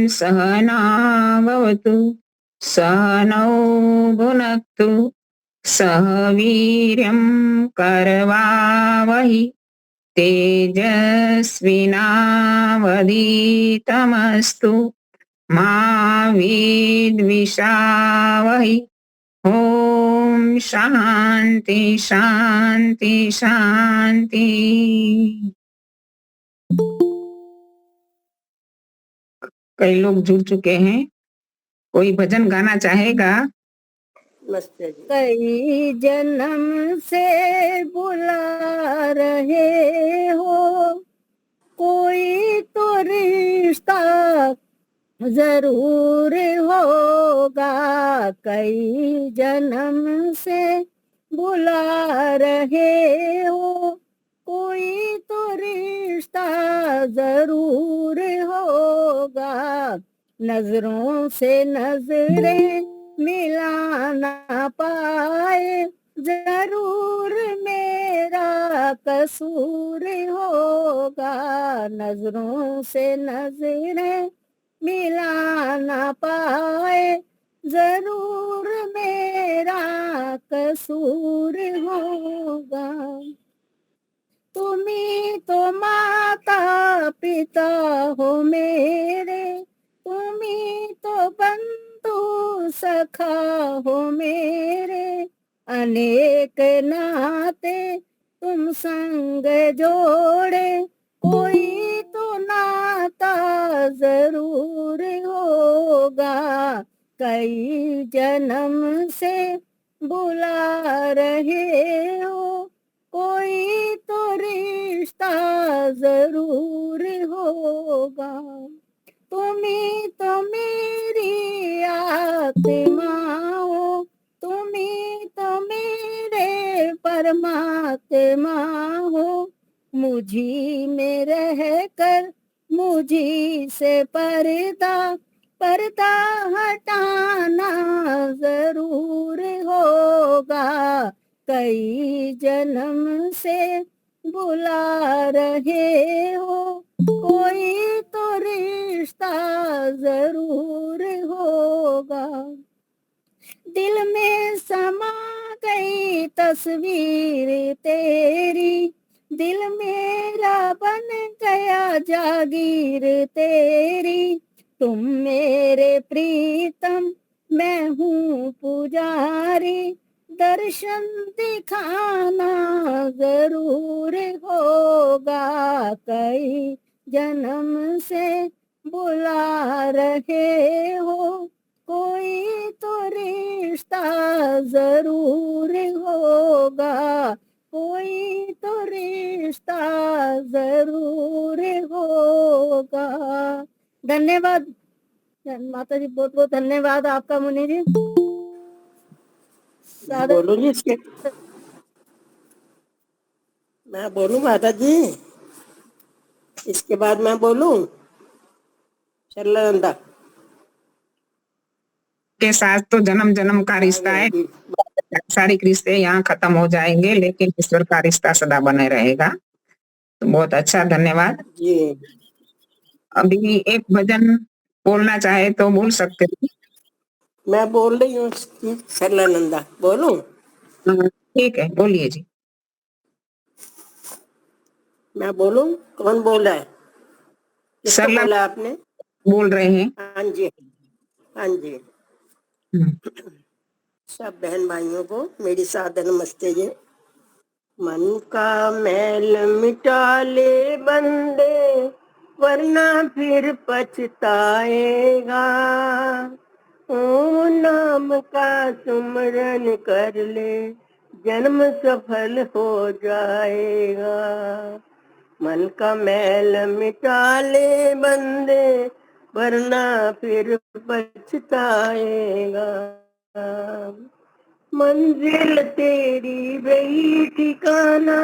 सहनावतु सहनौ भुनक्तु सह वीर्यं करवावहि तेजस्विनावधीतमस्तु मा विद्विषावहि। ओम शांति शांति शांति। कई लोग जुड़ चुके हैं, कोई भजन गाना चाहेगा? नमस्ते जी। कई जन्म से बुला रहे हो, कोई तो रिश्ता जरूर होगा। कई जन्म से बुला रहे हो, कोई तो रिश्ता जरूर होगा। नजरों से नजरें मिला ना पाए, जरूर मेरा कसूर होगा। नजरों से नजरें मिला ना पाए, जरूर मेरा कसूर होगा। तुम्ही तो माता पिता हो मेरे, तुम्ही तो बंधु सखा हो मेरे। अनेक नाते तुम संग जोड़े, कोई तो नाता जरूर होगा। कई जन्म से बुला रहे हो, कोई तो रिश्ता जरूर होगा। तुम्ही तो मेरी आत्मा हो, तुम्ही तो मेरे परमात्मा हो। मुझी में रह कर मुझी से पर्दा पर्दा हटाना जरूर होगा। कई जन्म से बुला रहे हो, कोई तो रिश्ता जरूर होगा। दिल में समा गई तस्वीर तेरी, दिल मेरा बन गया जागीर तेरी। तुम मेरे प्रीतम, मैं हूँ पुजारी, दर्शन दिखाना जरूर होगा। कई जन्म से बुला रहे हो, कोई तो रिश्ता जरूर होगा। कोई तो रिश्ता जरूर होगा। धन्यवाद माता जी, बहुत बहुत धन्यवाद आपका मुनि जी। बोलो जी इसके, मैं बोलूं माता जी, इसके बाद मैं बोलूं चल के साथ तो जन्म जन्म का रिश्ता है, सांसारिक रिश्ते यहाँ खत्म हो जाएंगे, लेकिन ईश्वर का रिश्ता सदा बने रहेगा। तो बहुत अच्छा, धन्यवाद जी। अभी एक भजन बोलना चाहे तो बोल सकते हैं। मैं बोल रही हूँ सरलानंदा, बोलूं? ठीक है, बोलिए जी। मैं बोलूं? कौन बोल रहा है? किसको बोला आपने? बोल रहे हैं। हाँ जी, हाँ जी। सब बहन भाइयों को मेरी सादर नमस्ते जी। मन का मैल मिटा ले बंदे, वरना फिर पछताएगा। ओ नाम का सुमरन कर ले, जन्म सफल हो जाएगा। मन का मैल मिटा ले बंदे, वरना फिर पछताएगा। मंजिल तेरी वही ठिकाना,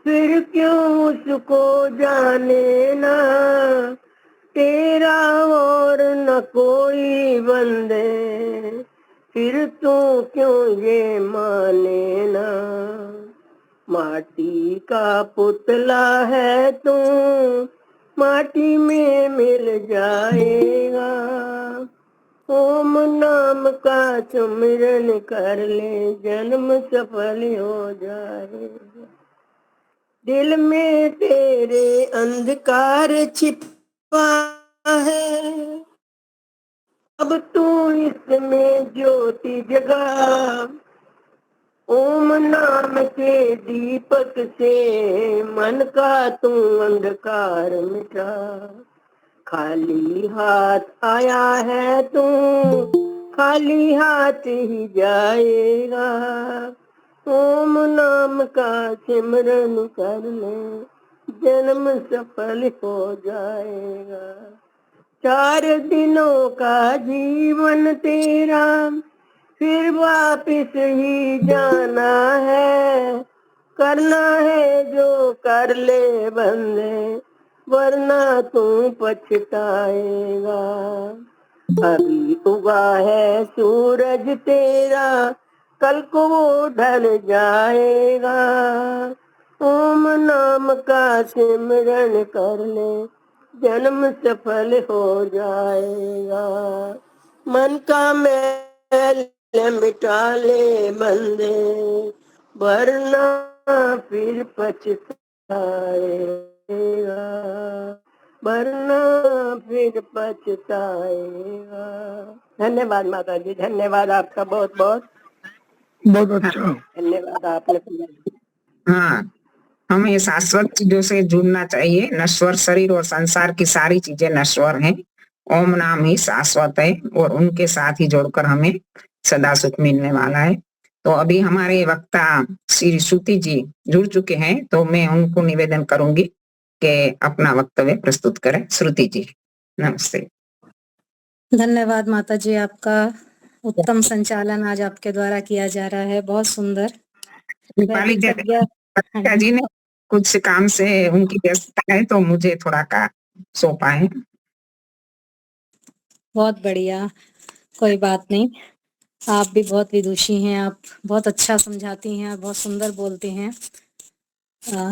फिर क्यों उसको जाने ना। तेरा और न कोई बंदे, फिर तू क्यों ये माने ना। माटी का पुतला है तू, माटी में मिल जाएगा। ओम नाम का सुमिरन कर ले, जन्म सफल हो जाएगा। दिल में तेरे अंधकार छिपा है, अब तू इसमें ज्योति जगा। ओम नाम के दीपक से मन का तू अंधकार मिटा। खाली हाथ आया है तू, खाली हाथ ही जाएगा। ओम नाम का सिमरन कर ले, जन्म सफल हो जाएगा। 4 दिनों का जीवन तेरा, फिर वापिस ही जाना है। करना है जो कर ले बंदे, वरना तू पछताएगा। अभी उगा है सूरज तेरा, कल को वो ढल जाएगा। ओम नाम का सिमरन कर ले, जन्म सफल हो जाएगा। मन का मैल मिटा ले बंदे, वरना फिर पछताएगा, वरना फिर पछताएगा। धन्यवाद माता जी, धन्यवाद आपका बहुत बहुत बहुत अच्छा। धन्यवाद आपने। हाँ, हमें शाश्वत चीजों से जुड़ना चाहिए। नश्वर शरीर और संसार की सारी चीजें नश्वर हैं। ओम नाम ही शाश्वत है और उनके साथ ही जोड़कर हमें सदा सुख मिलने वाला है। तो अभी हमारे वक्ता श्री श्रुति जी जुड़ चुके हैं, तो मैं उनको निवेदन करूंगी कि अपना वक्तव्य प्रस्तुत करें। श्रुति जी, नमस्ते। धन्यवाद माता जी, आपका उत्तम संचालन आज आपके द्वारा किया जा रहा है, बहुत सुंदर। दीपाली वैदिक प्रज्ञा जी जी ने कुछ काम से उनकी व्यस्तता है, तो मुझे थोड़ा का सौंपा है। बहुत बढ़िया, कोई बात नहीं। आप भी बहुत विदुषी हैं, आप बहुत अच्छा समझाती हैं, बहुत सुंदर बोलते हैं।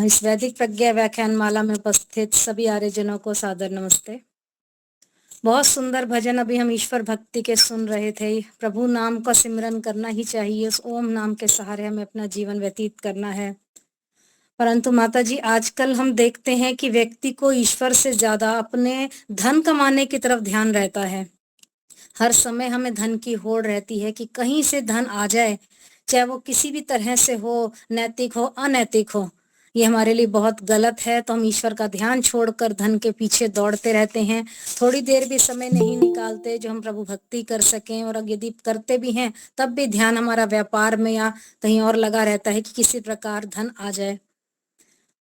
इस वैदिक प्रज्ञा व्याख्यान माला में उपस्थित सभी आर्यजनों को सादर नमस्ते। बहुत सुंदर भजन अभी हम ईश्वर भक्ति के सुन रहे थे। प्रभु नाम का सिमरन करना ही चाहिए, उस ओम नाम के सहारे हमें अपना जीवन व्यतीत करना है। परंतु माता जी, आजकल हम देखते हैं कि व्यक्ति को ईश्वर से ज्यादा अपने धन कमाने की तरफ ध्यान रहता है। हर समय हमें धन की होड़ रहती है कि कहीं से धन आ जाए, चाहे वो किसी भी तरह से हो, नैतिक हो अनैतिक हो। ये हमारे लिए बहुत गलत है। तो हम ईश्वर का ध्यान छोड़कर धन के पीछे दौड़ते रहते हैं, थोड़ी देर भी समय नहीं निकालते जो हम प्रभु भक्ति कर सकें। और यदि करते भी हैं तब भी ध्यान हमारा व्यापार में या कहीं और लगा रहता है कि किसी प्रकार धन आ जाए।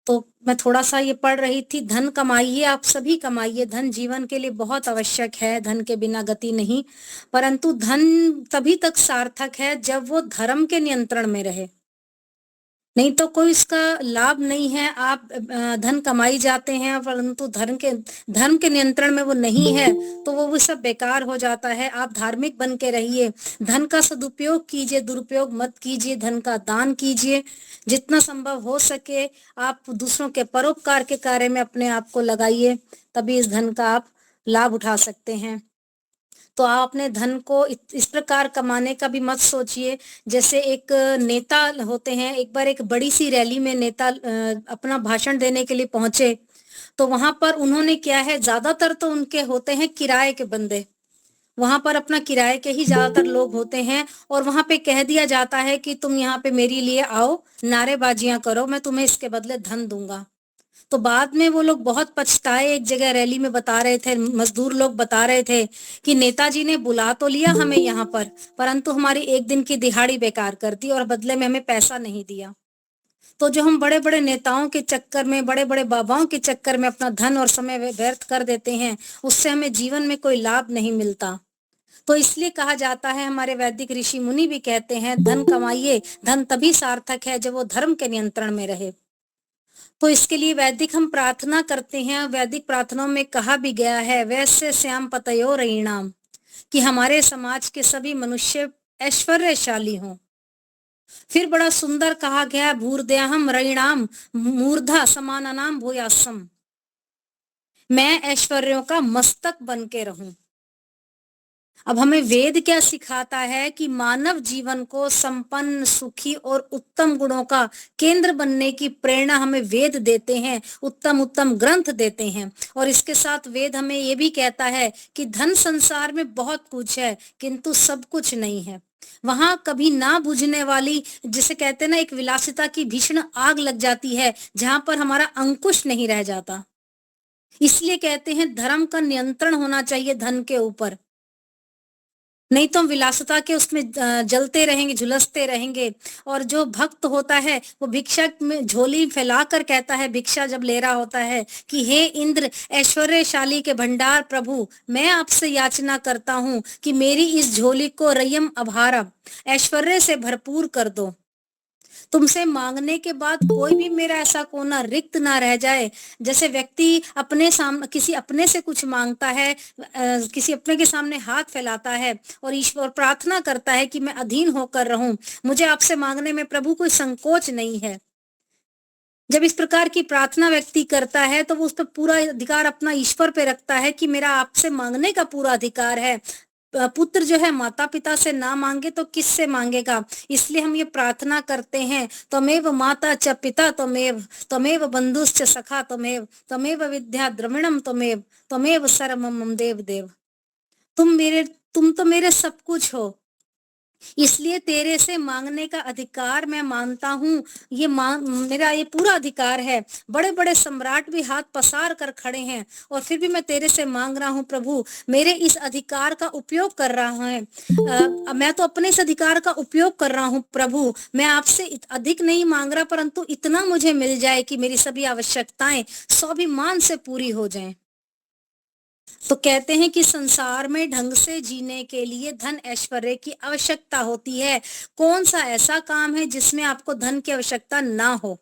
तो मैं थोड़ा सा ये पढ़ रही थी, धन कमाइए, आप सभी कमाइए, धन जीवन के लिए बहुत आवश्यक है, धन के बिना गति नहीं। परंतु धन तभी तक सार्थक है जब वो धर्म के नियंत्रण में रहे, नहीं तो कोई इसका लाभ नहीं है। आप धन कमाई जाते हैं परंतु धर्म के नियंत्रण में वो नहीं है, तो वो सब बेकार हो जाता है। आप धार्मिक बन के रहिए, धन का सदुपयोग कीजिए, दुरुपयोग मत कीजिए, धन का दान कीजिए, जितना संभव हो सके आप दूसरों के परोपकार के कार्य में अपने आप को लगाइए, तभी इस धन का आप लाभ उठा सकते हैं। तो आप अपने धन को इस प्रकार कमाने का भी मत सोचिए। जैसे एक नेता होते हैं, एक बार एक बड़ी सी रैली में नेता अपना भाषण देने के लिए पहुंचे, तो वहां पर उन्होंने क्या है, ज्यादातर तो उनके होते हैं किराए के बंदे, वहां पर अपना किराए के ही ज्यादातर लोग होते हैं। और वहां पे कह दिया जाता है कि तुम यहाँ पे मेरे लिए आओ, नारेबाजियां करो, मैं तुम्हें इसके बदले धन दूंगा। तो बाद में वो लोग बहुत पछताए। एक जगह रैली में बता रहे थे, मजदूर लोग बता रहे थे कि नेताजी ने बुला तो लिया हमें यहाँ पर, परंतु हमारी एक दिन की दिहाड़ी बेकार कर दी और बदले में हमें पैसा नहीं दिया। तो जो हम बड़े बड़े नेताओं के चक्कर में, बड़े बड़े बाबाओं के चक्कर में अपना धन और समय व्यर्थ कर देते हैं, उससे हमें जीवन में कोई लाभ नहीं मिलता। तो इसलिए कहा जाता है, हमारे वैदिक ऋषि मुनि भी कहते हैं, धन कमाइए, धन तभी सार्थक है जब वो धर्म के नियंत्रण में रहे। तो इसके लिए वैदिक हम प्रार्थना करते हैं। वैदिक प्रार्थनाओं में कहा भी गया है, वैश्य श्याम पतयो रईणाम, कि हमारे समाज के सभी मनुष्य ऐश्वर्यशाली हों। फिर बड़ा सुंदर कहा गया है, भूर्दयाहम रईणाम मूर्धा समानानाम भूयासम, मैं ऐश्वर्यों का मस्तक बन के रहूं। अब हमें वेद क्या सिखाता है कि मानव जीवन को संपन्न, सुखी और उत्तम गुणों का केंद्र बनने की प्रेरणा हमें वेद देते हैं, उत्तम उत्तम ग्रंथ देते हैं। और इसके साथ वेद हमें ये भी कहता है कि धन संसार में बहुत कुछ है किंतु सब कुछ नहीं है। वहां कभी ना बुझने वाली, जिसे कहते हैं ना, एक विलासिता की भीषण आग लग जाती है जहां पर हमारा अंकुश नहीं रह जाता। इसलिए कहते हैं धर्म का नियंत्रण होना चाहिए धन के ऊपर, नहीं तो हम विलासिता के उसमें जलते रहेंगे, झुलसते रहेंगे। और जो भक्त होता है वो भिक्षा में झोली फैलाकर कहता है, भिक्षा जब ले रहा होता है, कि हे इंद्र ऐश्वर्यशाली के भंडार प्रभु, मैं आपसे याचना करता हूँ कि मेरी इस झोली को रयम अभारम, ऐश्वर्य से भरपूर कर दो। तुमसे मांगने के बाद कोई भी मेरा ऐसा कोना रिक्त ना रह जाए। जैसे व्यक्ति अपने सामने किसी अपने से कुछ मांगता है, किसी अपने के सामने हाथ फैलाता है और ईश्वर प्रार्थना करता है कि मैं अधीन होकर रहूं, मुझे आपसे मांगने में प्रभु कोई संकोच नहीं है। जब इस प्रकार की प्रार्थना व्यक्ति करता है तो वो उस पर पूरा अधिकार अपना ईश्वर पे रखता है कि मेरा आपसे मांगने का पूरा अधिकार है। पुत्र जो है माता पिता से ना मांगे तो किससे मांगेगा। इसलिए हम ये प्रार्थना करते हैं, त्वमेव माता च पिता त्वमेव, त्वमेव बंधुश्च सखा त्वमेव, त्वमेव विद्या द्रविणम त्वमेव, त्वमेव सर्वमम मम देव देव। तुम तो मेरे सब कुछ हो, इसलिए तेरे से मांगने का अधिकार मैं मानता हूँ। मेरा ये पूरा अधिकार है। बड़े बड़े सम्राट भी हाथ पसार कर खड़े हैं और फिर भी मैं तेरे से मांग रहा हूँ प्रभु, मेरे इस अधिकार का उपयोग कर रहा है। मैं तो अपने इस अधिकार का उपयोग कर रहा हूँ प्रभु, मैं आपसे अधिक नहीं मांग रहा, परंतु इतना मुझे मिल जाए कि मेरी सभी आवश्यकताएं स्वाभिमान से पूरी हो जाएं। तो कहते हैं कि संसार में ढंग से जीने के लिए धन ऐश्वर्य की आवश्यकता होती है। कौन सा ऐसा काम है जिसमें आपको धन की आवश्यकता ना हो।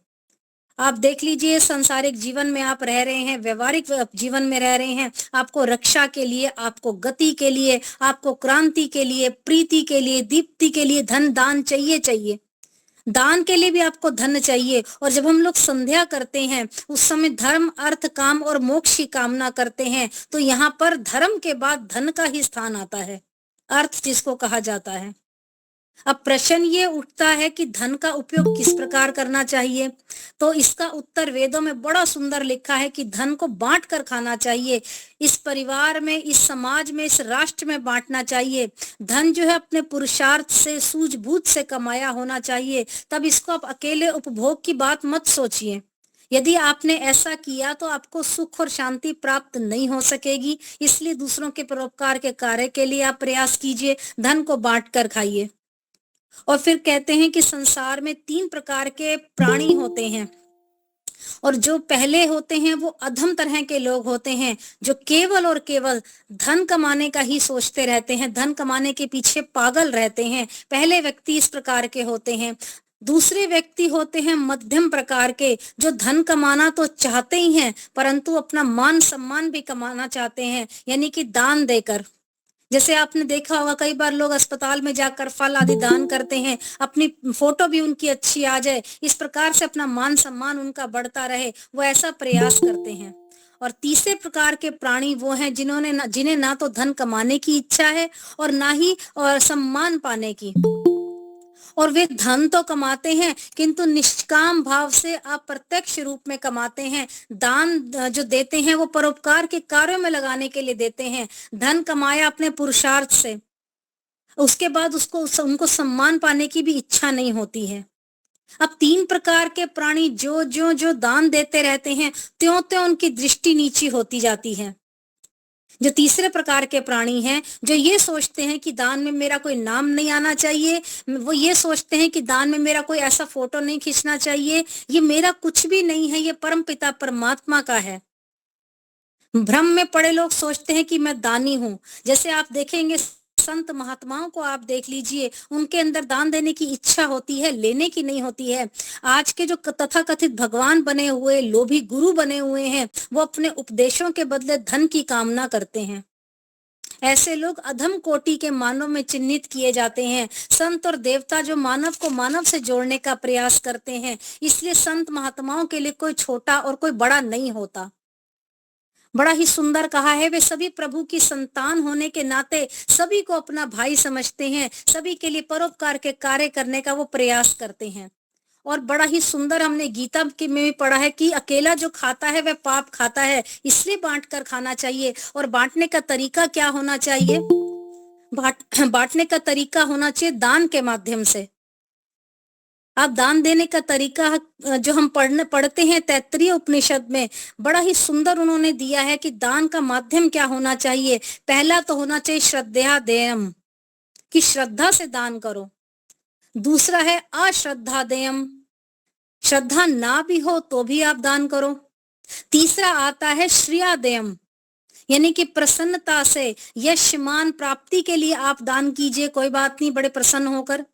आप देख लीजिए, संसारिक जीवन में आप रह रहे हैं, व्यवहारिक जीवन में रह रहे हैं, आपको रक्षा के लिए, आपको गति के लिए, आपको क्रांति के लिए, प्रीति के लिए, दीप्ति के लिए धन दान चाहिए चाहिए। दान के लिए भी आपको धन चाहिए। और जब हम लोग संध्या करते हैं उस समय धर्म, अर्थ, काम और मोक्ष की कामना करते हैं, तो यहाँ पर धर्म के बाद धन का ही स्थान आता है, अर्थ जिसको कहा जाता है। अब प्रश्न ये उठता है कि धन का उपयोग किस प्रकार करना चाहिए। तो इसका उत्तर वेदों में बड़ा सुंदर लिखा है कि धन को बांट कर खाना चाहिए। इस परिवार में, इस समाज में, इस राष्ट्र में बांटना चाहिए। धन जो है अपने पुरुषार्थ से, सूझबूझ से कमाया होना चाहिए। तब इसको आप अकेले उपभोग की बात मत सोचिए। यदि आपने ऐसा किया तो आपको सुख और शांति प्राप्त नहीं हो सकेगी। इसलिए दूसरों के परोपकार के कार्य के लिए आप प्रयास कीजिए, धन को बांट कर खाइए। और फिर कहते हैं कि संसार में 3 प्रकार के प्राणी होते हैं, और जो पहले होते हैं वो अधम तरह के लोग होते हैं, जो केवल और केवल धन कमाने का ही सोचते रहते हैं, धन कमाने के पीछे पागल रहते हैं। पहले व्यक्ति इस प्रकार के होते हैं। दूसरे व्यक्ति होते हैं मध्यम प्रकार के, जो धन कमाना तो चाहते ही हैं परंतु अपना मान सम्मान भी कमाना चाहते हैं, यानी कि दान देकर। जैसे आपने देखा होगा कई बार लोग अस्पताल में जाकर फल आदि दान करते हैं, अपनी फोटो भी उनकी अच्छी आ जाए, इस प्रकार से अपना मान सम्मान उनका बढ़ता रहे, वो ऐसा प्रयास करते हैं। और तीसरे प्रकार के प्राणी वो हैं जिन्हें ना तो धन कमाने की इच्छा है और ना ही और सम्मान पाने की। और वे धन तो कमाते हैं किंतु निष्काम भाव से, अप्रत्यक्ष रूप में कमाते हैं। दान जो देते हैं वो परोपकार के कार्यों में लगाने के लिए देते हैं। धन कमाया अपने पुरुषार्थ से, उसके बाद उनको सम्मान पाने की भी इच्छा नहीं होती है। अब 3 प्रकार के प्राणी जो दान देते रहते हैं, त्यों त्यों उनकी दृष्टि नीची होती जाती है। जो तीसरे प्रकार के प्राणी हैं, जो ये सोचते हैं कि दान में मेरा कोई नाम नहीं आना चाहिए, वो ये सोचते हैं कि दान में मेरा कोई ऐसा फोटो नहीं खींचना चाहिए, ये मेरा कुछ भी नहीं है, ये परम पिता परमात्मा का है। भ्रम में पड़े लोग सोचते हैं कि मैं दानी हूँ। जैसे आप देखेंगे संत महात्माओं को आप देख लीजिए, उनके अंदर दान देने की इच्छा होती है, लेने की नहीं होती है। आज के जो तथाकथित भगवान बने हुए, लोभी गुरु बने हुए हैं, वो अपने उपदेशों के बदले धन की कामना करते हैं। ऐसे लोग अधम कोटि के मानव में चिन्हित किए जाते हैं। संत और देवता जो मानव को मानव से जोड़ने का प्रयास करते हैं, इसलिए संत महात्माओं के लिए कोई छोटा और कोई बड़ा नहीं होता। बड़ा ही सुंदर कहा है, वे सभी प्रभु की संतान होने के नाते सभी को अपना भाई समझते हैं, सभी के लिए परोपकार के कार्य करने का वो प्रयास करते हैं। और बड़ा ही सुंदर हमने गीता के में भी पढ़ा है कि अकेला जो खाता है वह पाप खाता है, इसलिए बांट कर खाना चाहिए। और बांटने का तरीका क्या होना चाहिए? बांटने का तरीका होना चाहिए दान के माध्यम से। आप दान देने का तरीका जो हम पढ़ते हैं तैत्तरीय उपनिषद में, बड़ा ही सुंदर उन्होंने दिया है कि दान का माध्यम क्या होना चाहिए। पहला तो होना चाहिए श्रद्धया देयम, कि श्रद्धा से दान करो। दूसरा है अश्रद्धा देयम, श्रद्धा ना भी हो तो भी आप दान करो। तीसरा आता है श्रिया देयम, यानी कि प्रसन्नता से यश मान प्राप्ति के लिए आप दान कीजिए, कोई बात नहीं, बड़े प्रसन्न होकर।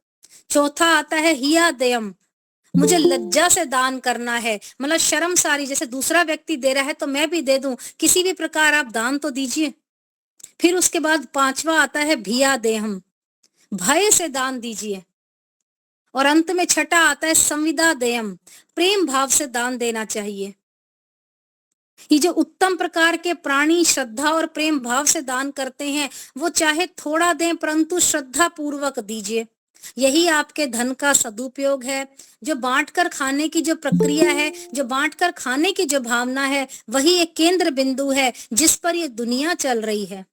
चौथा आता है हिया देयम, मुझे लज्जा से दान करना है, मतलब शर्म सारी, जैसे दूसरा व्यक्ति दे रहा है तो मैं भी दे दूं, किसी भी प्रकार आप दान तो दीजिए। फिर उसके बाद पांचवा आता है भिया देहम, भय से दान दीजिए। और अंत में छठा आता है संविदा देयम, प्रेम भाव से दान देना चाहिए। ये जो उत्तम प्रकार के प्राणी श्रद्धा और प्रेम भाव से दान करते हैं, वो चाहे थोड़ा दें परंतु श्रद्धा पूर्वक दीजिए। यही आपके धन का सदुपयोग है। जो बांटकर खाने की जो प्रक्रिया है, जो बांटकर खाने की जो भावना है, वही एक केंद्र बिंदु है जिस पर ये दुनिया चल रही है।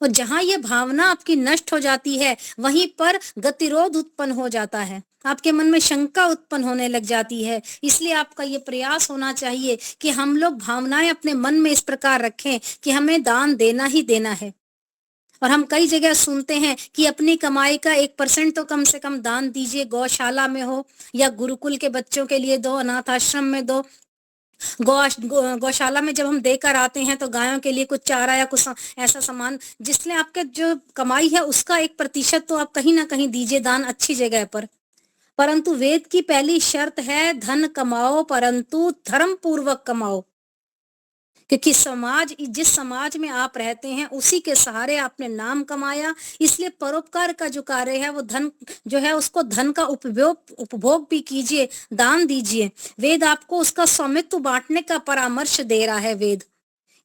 और जहां ये भावना आपकी नष्ट हो जाती है, वहीं पर गतिरोध उत्पन्न हो जाता है, आपके मन में शंका उत्पन्न होने लग जाती है। इसलिए आपका ये प्रयास होना चाहिए कि हम लोग भावनाएं अपने मन में इस प्रकार रखें कि हमें दान देना ही देना है। और हम कई जगह सुनते हैं कि अपनी कमाई का 1% तो कम से कम दान दीजिए, गौशाला में हो या गुरुकुल के बच्चों के लिए दो, अनाथ आश्रम में दो। गौशाला में जब हम देकर आते हैं तो गायों के लिए कुछ चारा या कुछ ऐसा सामान, जिसने आपके जो कमाई है उसका 1% तो आप कहीं ना कहीं दीजिए दान, अच्छी जगह पर। परंतु वेद की पहली शर्त है धन कमाओ परंतु धर्म पूर्वक कमाओ, क्योंकि जिस समाज में आप रहते हैं उसी के सहारे आपने नाम कमाया। इसलिए परोपकार का जो कार्य है वो धन जो है उसको धन का उपभोग भी कीजिए, दान दीजिए। वेद आपको उसका स्वामित्व बांटने का परामर्श दे रहा है वेद,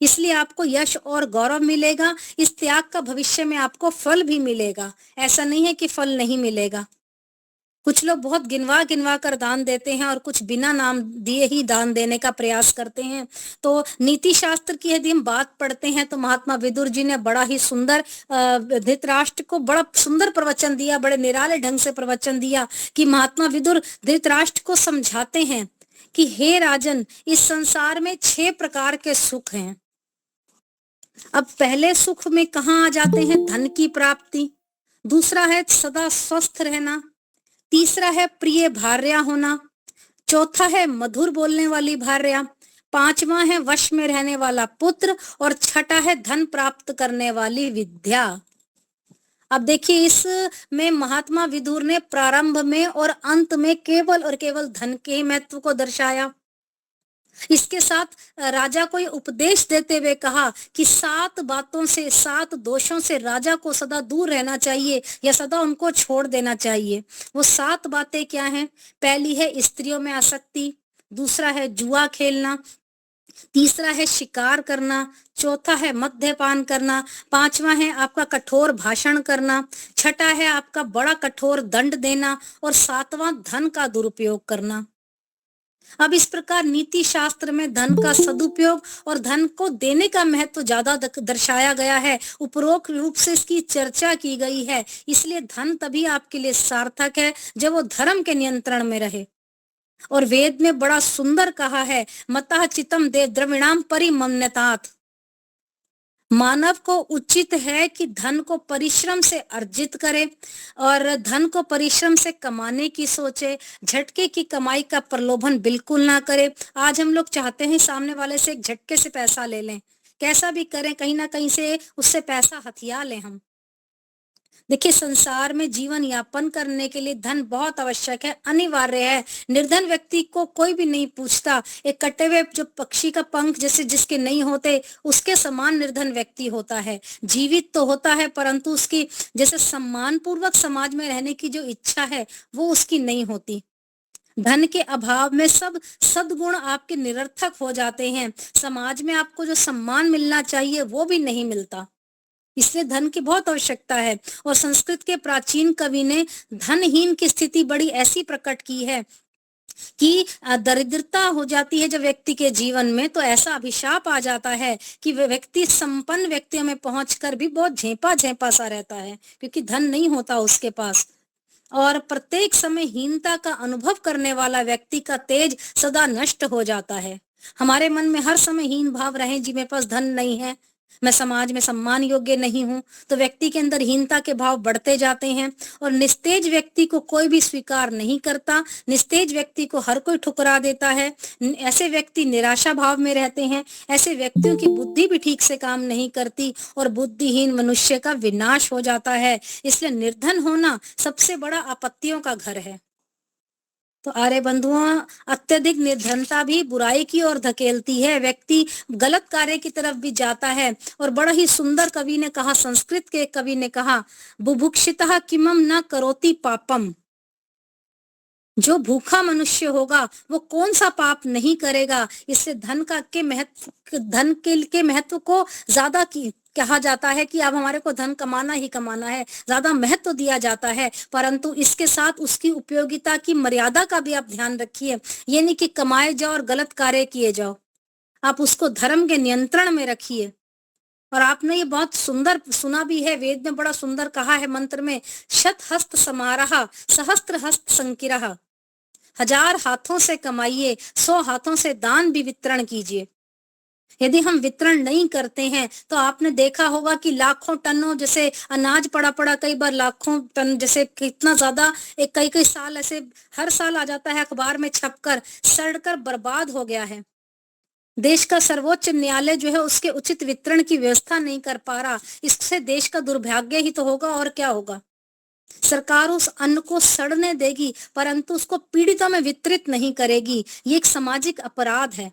इसलिए आपको यश और गौरव मिलेगा। इस त्याग का भविष्य में आपको फल भी मिलेगा, ऐसा नहीं है कि फल नहीं मिलेगा। कुछ लोग बहुत गिनवा गिनवा कर दान देते हैं और कुछ बिना नाम दिए ही दान देने का प्रयास करते हैं। तो नीति शास्त्र की यदि हम बात पढ़ते हैं तो महात्मा विदुर जी ने बड़ा ही सुंदर धृतराष्ट्र को बड़ा सुंदर प्रवचन दिया, बड़े निराले ढंग से प्रवचन दिया कि महात्मा विदुर धृतराष्ट्र को समझाते हैं कि हे राजन, इस संसार में 6 प्रकार के सुख हैं। अब पहले सुख में कहाँ आ जाते हैं? धन की प्राप्ति। दूसरा है सदा स्वस्थ रहना। तीसरा है प्रिय भार्या होना। चौथा है मधुर बोलने वाली भार्या। पांचवा है वश में रहने वाला पुत्र। और छठा है धन प्राप्त करने वाली विद्या। अब देखिए, इसमें महात्मा विदुर ने प्रारंभ में और अंत में केवल और केवल धन के महत्व को दर्शाया। इसके साथ राजा को उपदेश देते हुए कहा कि 7 बातों से, 7 दोषों से राजा को सदा दूर रहना चाहिए या सदा उनको छोड़ देना चाहिए। वो 7 बातें क्या हैं? पहली है स्त्रियों में आसक्ति। दूसरा है जुआ खेलना। तीसरा है शिकार करना। चौथा है मद्यपान करना। पांचवा है आपका कठोर भाषण करना। छठा है आपका बड़ा कठोर दंड देना। और 7वां धन का दुरुपयोग करना। अब इस प्रकार नीति शास्त्र में धन का सदुपयोग और धन को देने का महत्व ज्यादा दर्शाया गया है, उपरोक्त रूप से इसकी चर्चा की गई है। इसलिए धन तभी आपके लिए सार्थक है जब वो धर्म के नियंत्रण में रहे। और वेद में बड़ा सुंदर कहा है, मतः चितम दे द्रविणाम परिमन्यतात। मानव को उचित है कि धन को परिश्रम से अर्जित करे और धन को परिश्रम से कमाने की सोचे, झटके की कमाई का प्रलोभन बिल्कुल ना करे। आज हम लोग चाहते हैं सामने वाले से एक झटके से पैसा ले लें, कैसा भी करें, कहीं ना कहीं से उससे पैसा हथिया लें हम। देखिए, संसार में जीवन यापन करने के लिए धन बहुत आवश्यक है, अनिवार्य है। निर्धन व्यक्ति को कोई भी नहीं पूछता। एक कटे हुए जो पक्षी का पंख जैसे जिसके नहीं होते, उसके समान निर्धन व्यक्ति होता है। जीवित तो होता है परंतु उसकी जैसे सम्मान पूर्वक समाज में रहने की जो इच्छा है वो उसकी नहीं होती। धन के अभाव में सब सद्गुण आपके निरर्थक हो जाते हैं। समाज में आपको जो सम्मान मिलना चाहिए वो भी नहीं मिलता। इसलिए धन की बहुत आवश्यकता है। और संस्कृत के प्राचीन कवि ने धनहीन की स्थिति बड़ी ऐसी प्रकट की है कि दरिद्रता हो जाती है जब व्यक्ति के जीवन में, तो ऐसा अभिशाप आ जाता है कि वह व्यक्ति संपन्न व्यक्तियों में पहुंचकर भी बहुत झेपा झेपा सा रहता है, क्योंकि धन नहीं होता उसके पास। और प्रत्येक समय हीनता का अनुभव करने वाला व्यक्ति का तेज सदा नष्ट हो जाता है। हमारे मन में हर समय हीन भाव रहे जी मेरे पास धन नहीं है, मैं समाज में सम्मान योग्य नहीं हूं, तो व्यक्ति के अंदर हीनता के भाव बढ़ते जाते हैं। और निस्तेज व्यक्ति को कोई भी स्वीकार नहीं करता, निस्तेज व्यक्ति को हर कोई ठुकरा देता है। ऐसे व्यक्ति निराशा भाव में रहते हैं। ऐसे व्यक्तियों की बुद्धि भी ठीक से काम नहीं करती और बुद्धिहीन मनुष्य का विनाश हो जाता है। इसलिए निर्धन होना सबसे बड़ा आपत्तियों का घर है। तो आर्य बंधुओं, अत्यधिक निर्धनता भी बुराई की ओर धकेलती है, व्यक्ति गलत कार्य की तरफ भी जाता है। और बड़ा ही सुंदर कवि ने कहा, संस्कृत के कवि ने कहा, बुभुक्षितः किमं न करोति पापम। जो भूखा मनुष्य होगा वो कौन सा पाप नहीं करेगा। इससे धन के महत्व को ज्यादा कहा जाता है कि अब हमारे को धन कमाना ही कमाना है, ज्यादा महत्व दिया जाता है। परंतु इसके साथ उसकी उपयोगिता की मर्यादा का भी आप ध्यान रखिए। ये नहीं कि कमाए जाओ और गलत कार्य किए जाओ, आप उसको धर्म के नियंत्रण में रखिए। और आपने ये बहुत सुंदर सुना भी है, वेद में बड़ा सुंदर कहा है मंत्र में, शत हस्त समारहा सहस्त्र हस्त संकिरहा। 1000 हाथों से कमाइए, 100 हाथों से दान भी वितरण कीजिए। यदि हम वितरण नहीं करते हैं तो आपने देखा होगा कि लाखों टनों जैसे अनाज पड़ा पड़ा, कई बार लाखों टन, जैसे कितना ज्यादा, एक कई साल ऐसे हर साल आ जाता है अखबार में छपकर, सड़कर बर्बाद हो गया है। देश का सर्वोच्च न्यायालय जो है उसके उचित वितरण की व्यवस्था नहीं कर पा रहा। इससे देश का दुर्भाग्य ही तो होगा, और क्या होगा। सरकार उस अन्न को सड़ने देगी परंतु उसको पीड़ितों में वितरित नहीं करेगी। ये एक सामाजिक अपराध है।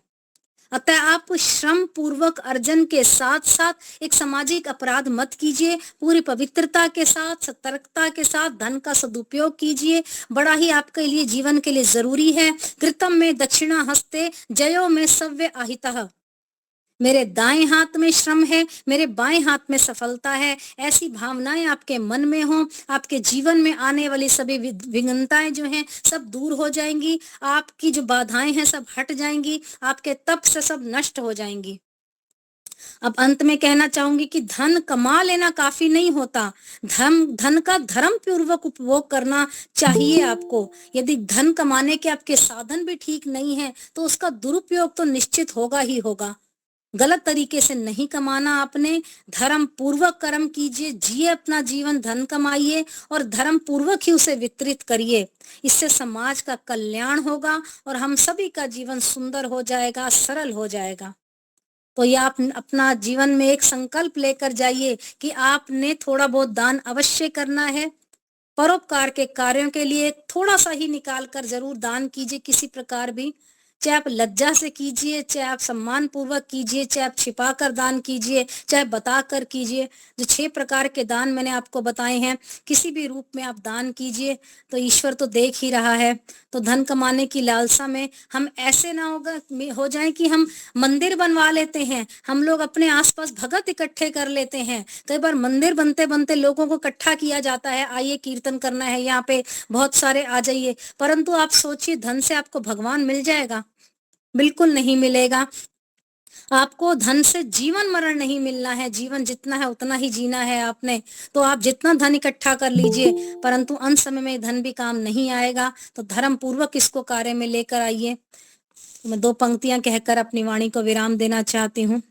अतः आप श्रम पूर्वक अर्जन के साथ साथ एक सामाजिक अपराध मत कीजिए। पूरी पवित्रता के साथ, सतर्कता के साथ धन का सदुपयोग कीजिए। बड़ा ही आपके लिए जीवन के लिए जरूरी है। कृतम में दक्षिणा हस्ते जयो में सव्य आहितः। मेरे दाएं हाथ में श्रम है, मेरे बाएं हाथ में सफलता है। ऐसी भावनाएं आपके मन में हो, आपके जीवन में आने वाली सभी विघ्नताएं जो हैं सब दूर हो जाएंगी। आपकी जो बाधाएं हैं सब हट जाएंगी, आपके तप से सब नष्ट हो जाएंगी। अब अंत में कहना चाहूंगी कि धन कमा लेना काफी नहीं होता, धन का धर्म पूर्वक उपभोग करना चाहिए आपको। यदि धन कमाने के आपके साधन भी ठीक नहीं है तो उसका दुरुपयोग तो निश्चित होगा ही होगा। गलत तरीके से नहीं कमाना आपने, धर्म पूर्वक कर्म कीजिए, जिए अपना जीवन, धन कमाइए और धर्म पूर्वक ही उसे वितरित करिए। इससे समाज का कल्याण होगा और हम सभी का जीवन सुंदर हो जाएगा, सरल हो जाएगा। तो ये आप अपना जीवन में एक संकल्प लेकर जाइए कि आपने थोड़ा बहुत दान अवश्य करना है। परोपकार के कार्यों के लिए थोड़ा सा ही निकाल कर जरूर दान कीजिए, किसी प्रकार भी, चाहे आप लज्जा से कीजिए, चाहे आप सम्मान पूर्वक कीजिए, चाहे आप छिपा कर दान कीजिए, चाहे बता कर कीजिए। जो 6 प्रकार के दान मैंने आपको बताए हैं, किसी भी रूप में आप दान कीजिए तो ईश्वर तो देख ही रहा है। तो धन कमाने की लालसा में हम ऐसे ना हो जाए कि हम मंदिर बनवा लेते हैं, हम लोग अपने आसपास भगत इकट्ठे कर लेते हैं। कई बार मंदिर बनते बनते लोगों को इकट्ठा किया जाता है, आइए कीर्तन करना है यहाँ पे, बहुत सारे आ जाइए। परंतु आप सोचिए, धन से आपको भगवान मिल जाएगा? बिल्कुल नहीं मिलेगा। आपको धन से जीवन मरण नहीं मिलना है, जीवन जितना है उतना ही जीना है आपने। तो आप जितना धन इकट्ठा कर लीजिए, परंतु अंत समय में धन भी काम नहीं आएगा। तो धर्म पूर्वक इसको कार्य में लेकर आइए। तो मैं 2 पंक्तियां कहकर अपनी वाणी को विराम देना चाहती हूँ।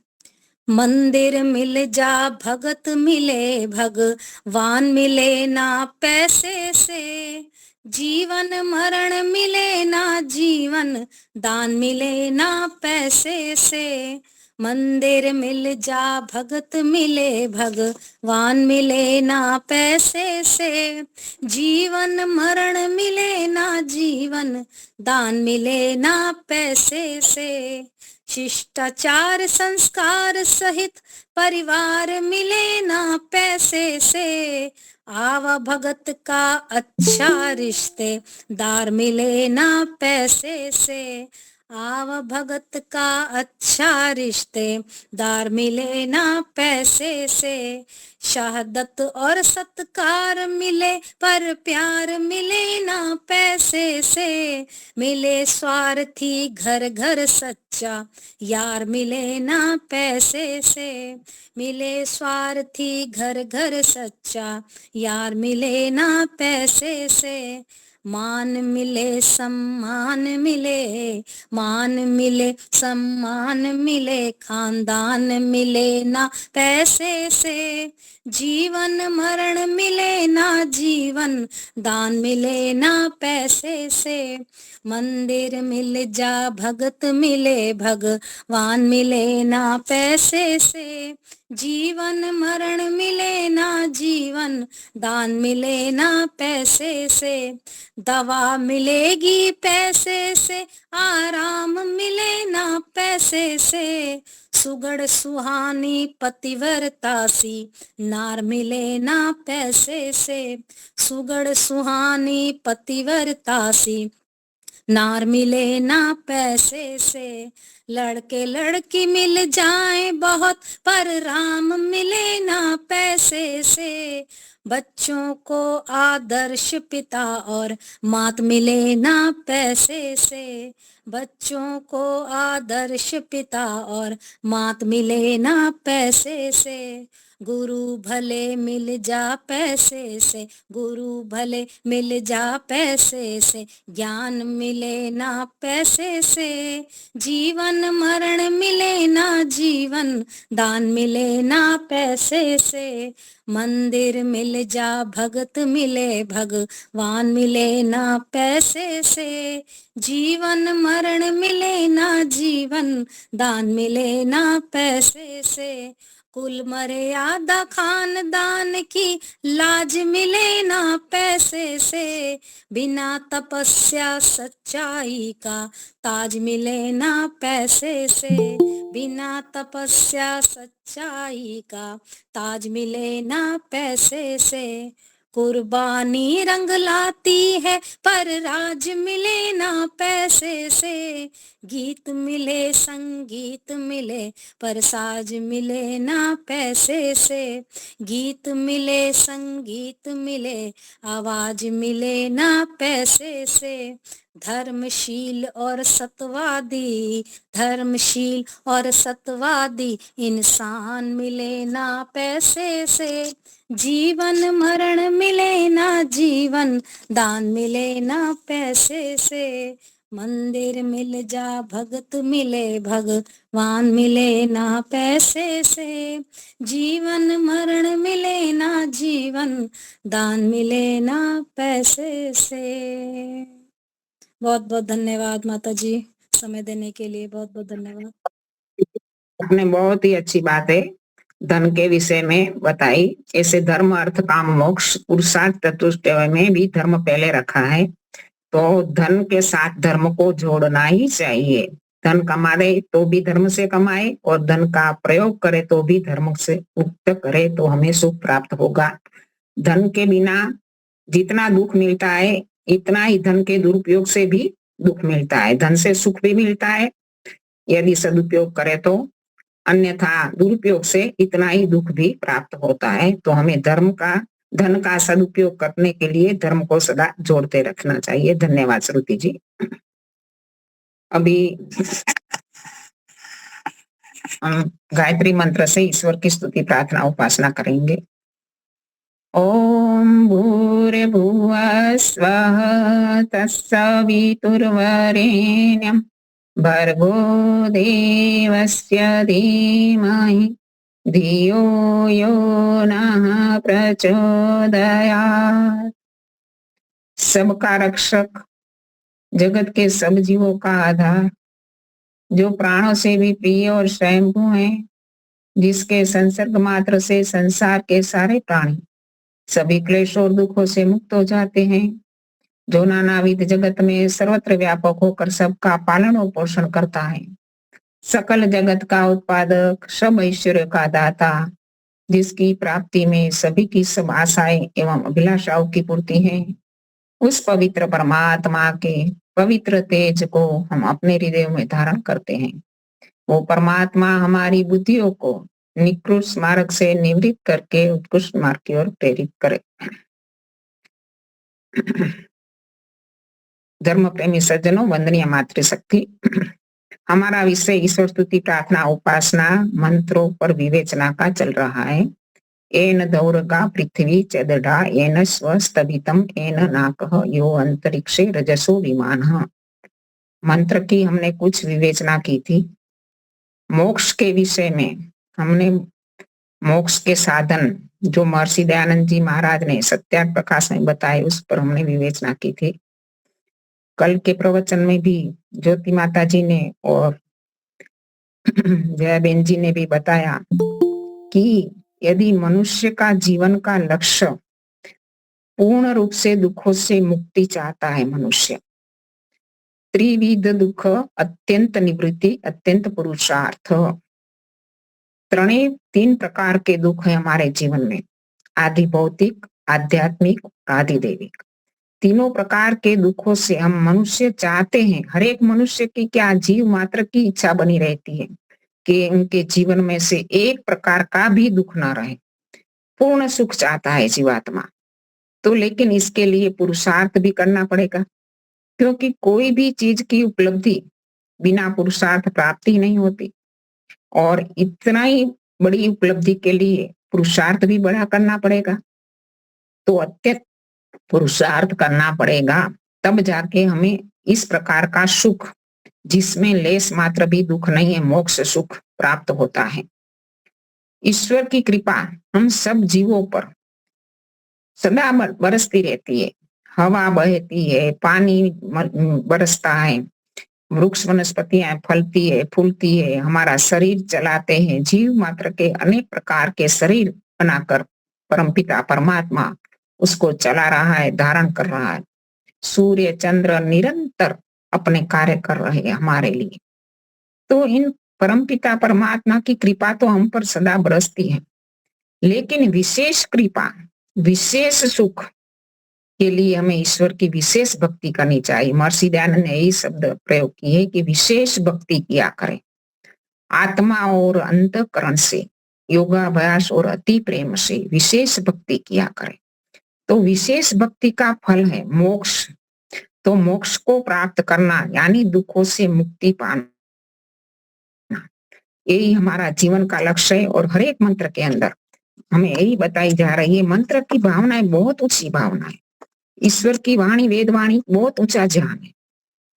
मंदिर मिल जा भगत मिले, भगवान मिले ना पैसे से, जीवन मरण मिले ना जीवन दान मिले ना पैसे से, मंदिर मिल जा भगत मिले भगवान मिले ना पैसे से, जीवन मरण मिले ना जीवन दान मिले ना पैसे से, शिष्टाचार संस्कार सहित परिवार मिले ना पैसे से, आवा भगत का अच्छा रिश्तेदार मिले ना पैसे से, आव भगत का अच्छा रिश्तेदार मिले ना पैसे से, शहादत और सत्कार मिले पर प्यार मिले ना पैसे से, मिले स्वार्थी घर घर सच्चा यार मिले ना पैसे से, मिले स्वार्थी घर घर सच्चा यार मिले ना पैसे से, मान मिले सम्मान मिले, मान मिले सम्मान मिले खानदान मिले ना पैसे से, जीवन मरण मिले ना जीवन दान मिले ना पैसे से, मंदिर मिल जा भगत मिले भगवान मिले ना पैसे से, जीवन मरण मिले ना जीवन दान मिले ना पैसे से, दवा मिलेगी पैसे से आराम मिले ना पैसे से, सुगढ़ सुहानी पतिव्रता सी नार मिले ना पैसे से, सुगढ़ सुहानी पतिव्रता सी नार मिले ना पैसे से, लड़के लड़की मिल जाए बहुत पर राम मिले ना पैसे से, बच्चों को आदर्श पिता और मात मिले ना पैसे से, बच्चों को आदर्श पिता और मात मिले ना पैसे से, गुरु भले मिल जा पैसे से, गुरु भले मिल जा पैसे से, ज्ञान मिले ना पैसे से, जीवन मरण मिले ना जीवन दान मिले ना पैसे से, मंदिर मिल जा भगत मिले भगवान मिले ना पैसे से, जीवन मरण मिले ना जीवन दान मिले ना पैसे से, कुल मर्यादा खानदान की लाज मिले ना पैसे से, बिना तपस्या सच्चाई का ताज मिले ना पैसे से, बिना तपस्या सच्चाई का ताज मिले ना पैसे से, कुर्बानी रंग लाती है पर राज मिले ना पैसे से, गीत मिले संगीत मिले पर साज मिले ना पैसे से, गीत मिले संगीत मिले आवाज मिले ना पैसे से, धर्मशील और सतवादी, धर्मशील और सतवादी इंसान मिले ना पैसे से, जीवन मरण मिले ना जीवन दान मिले ना पैसे से, मंदिर मिल जा भगत मिले भगवान मिले ना पैसे से, जीवन मरण मिले ना जीवन दान मिले ना पैसे से। बहुत बहुत धन्यवाद माता जी, समय देने के लिए बहुत बहुत धन्यवाद। आपने बहुत ही अच्छी बातें धन के विषय में बताई। ऐसे धर्म अर्थ काम मोक्ष पुरुषार्थ चतुष्टय में भी धर्म पहले रखा है, तो धन के साथ धर्म को जोड़ना ही चाहिए। धन कमाए तो भी धर्म से कमाए और धन का प्रयोग करे तो भी धर्म से उक्त करे तो हमें सुख प्राप्त होगा। धन के बिना जितना दुख मिलता है इतना ही धन के दुरुपयोग से भी दुख मिलता है। धन से सुख भी मिलता है यदि सदुपयोग करे तो, अन्यथा दुरुपयोग से इतना ही दुख भी प्राप्त होता है। तो हमें धन का सदुपयोग करने के लिए धर्म को सदा जोड़ते रखना चाहिए। धन्यवाद श्रुति जी। अभी हम गायत्री मंत्र से ईश्वर की स्तुति प्रार्थना उपासना करेंगे। ओम भूर्भुवः स्वः तत्सवितुर्वरेण्यं भर्गो देवस्य धीमहि धियो यो नः प्रचोदयात्। सबका रक्षक, जगत के सब जीवों का आधार, जो प्राणों से भी प्रिय और स्वयंभू है, जिसके संसर्ग मात्र से संसार के सारे प्राणी सभी क्लेश और दुखों से मुक्त हो जाते हैं, जो नानाविध जगत में सर्वत्र व्यापक होकर सबका पालन और पोषण करता है, सकल जगत का उत्पादक, सब ऐश्वर्य का दाता, जिसकी प्राप्ति में सभी की सब आशाएं एवं अभिलाषाओं की पूर्ति है, उस पवित्र परमात्मा के पवित्र तेज को हम अपने हृदय में धारण करते हैं। वो परमात्मा हमारी बुद्धियों को निकृष्ट मार्ग से निवृत्त करके उत्कृष्ट मार्ग की ओर प्रेरित करे। धर्म प्रेमी सज्जनों, वंदनीय मातृशक्ति, हमारा विषय ईश्वर स्तुति, प्रार्थना, उपासना, मंत्रों पर विवेचना का चल रहा है। एन दौर्गा पृथ्वी चदडा एन स्वस्तभितम एन नाकः यो अंतरिक्षे रजसो विमानः। मंत्र की हमने कुछ विवेचना की थी। मोक्ष के विषय में हमने मोक्ष के साधन जो महर्षि दयानंद जी महाराज ने सत्यार्थ प्रकाश में बताए, उस पर हमने विवेचना की थी। कल के प्रवचन में भी ज्योति माता जी ने और जयाबेन जी ने भी बताया कि यदि मनुष्य का जीवन का लक्ष्य पूर्ण रूप से दुखों से मुक्ति चाहता है, मनुष्य त्रिविध दुख अत्यंत निवृत्ति अत्यंत पुरुषार्थ, तीन प्रकार के दुख है हमारे जीवन में, आदि भौतिक, आध्यात्मिक, आदि दैविक। तीनों प्रकार के दुखों से हम मनुष्य चाहते हैं, हर एक मनुष्य की क्या जीव मात्र की इच्छा बनी रहती है कि उनके जीवन में से एक प्रकार का भी दुख ना रहे, पूर्ण सुख चाहता है जीवात्मा। तो लेकिन इसके लिए पुरुषार्थ भी करना पड़ेगा, क्योंकि कोई भी चीज की उपलब्धि बिना पुरुषार्थ प्राप्ति नहीं होती, और इतना ही बड़ी उपलब्धि के लिए पुरुषार्थ भी बड़ा करना पड़ेगा। तो अत्यंत पुरुषार्थ करना पड़ेगा, तब जाके हमें इस प्रकार का सुख, जिसमें लेस मात्र भी दुख नहीं है, मोक्ष सुख प्राप्त होता है। ईश्वर की कृपा हम सब जीवों पर सदा बरसती रहती है, हवा बहती है, पानी बरसता है, वृक्ष वनस्पतियां फलती है, फूलती है, हमारा शरीर चलाते हैं, जीव मात्र के अनेक प्रकार के शरीर बनाकर परमपिता परमात्मा उसको चला रहा है, धारण कर रहा है। सूर्य चंद्र निरंतर अपने कार्य कर रहे हैं हमारे लिए। तो इन परमपिता परमात्मा की कृपा तो हम पर सदा बरसती है, लेकिन विशेष कृपा, विशेष सुख के लिए हमें ईश्वर की विशेष भक्ति करनी चाहिए। महर्षि दयानंद ने यही शब्द प्रयोग किए कि विशेष भक्ति किया करें, आत्मा और अंतःकरण से, योगाभ्यास और अति प्रेम से विशेष भक्ति किया करें। तो विशेष भक्ति का फल है मोक्ष। तो मोक्ष को प्राप्त करना यानी दुखों से मुक्ति पाना, यही हमारा जीवन का लक्ष्य है। और हर एक मंत्र के अंदर हमें यही बताई जा रही है। मंत्र की भावनाएं बहुत ऊंची भावना है, ईश्वर की वाणी वेदवाणी बहुत ऊंचा ज्ञान है।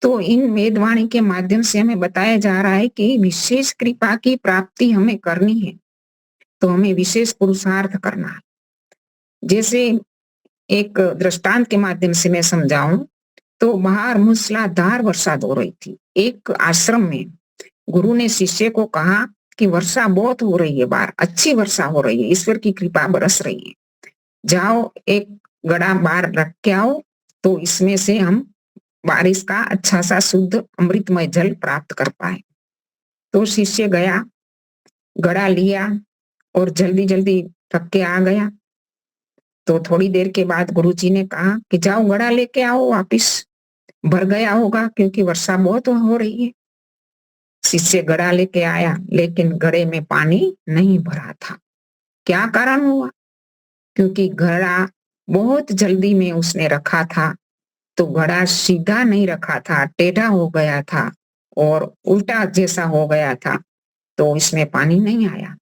तो इन वेदवाणी के माध्यम से हमें बताया जा रहा है कि विशेष कृपा की प्राप्ति हमें करनी है, तो हमें विशेष पुरुषार्थ करना है। जैसे एक दृष्टांत के माध्यम से मैं समझाऊं तो बाहर मूसलाधार वर्षा हो रही थी। एक आश्रम में गुरु ने शिष्य को कहा कि वर्षा बहुत हो रही है, बाहर अच्छी वर्षा हो रही है, ईश्वर की कृपा बरस रही है, जाओ एक गड़ा बाहर रख के आओ, तो इसमें से हम बारिश का अच्छा सा शुद्ध अमृतमय जल प्राप्त कर पाए। तो शिष्य गया, गड़ा लिया और जल्दी जल्दी रख के आ गया। तो थोड़ी देर के बाद गुरुजी ने कहा कि जाओ गड़ा लेके आओ वापिस, भर गया होगा क्योंकि वर्षा बहुत हो रही है। शिष्य गड़ा लेके आया, लेकिन घड़े में पानी नहीं भरा था। क्या कारण हुआ? क्योंकि घड़ा बहुत जल्दी में उसने रखा था, तो घड़ा सीधा नहीं रखा था, टेढ़ा हो गया था और उल्टा जैसा हो गया था, तो इसमें पानी नहीं आया।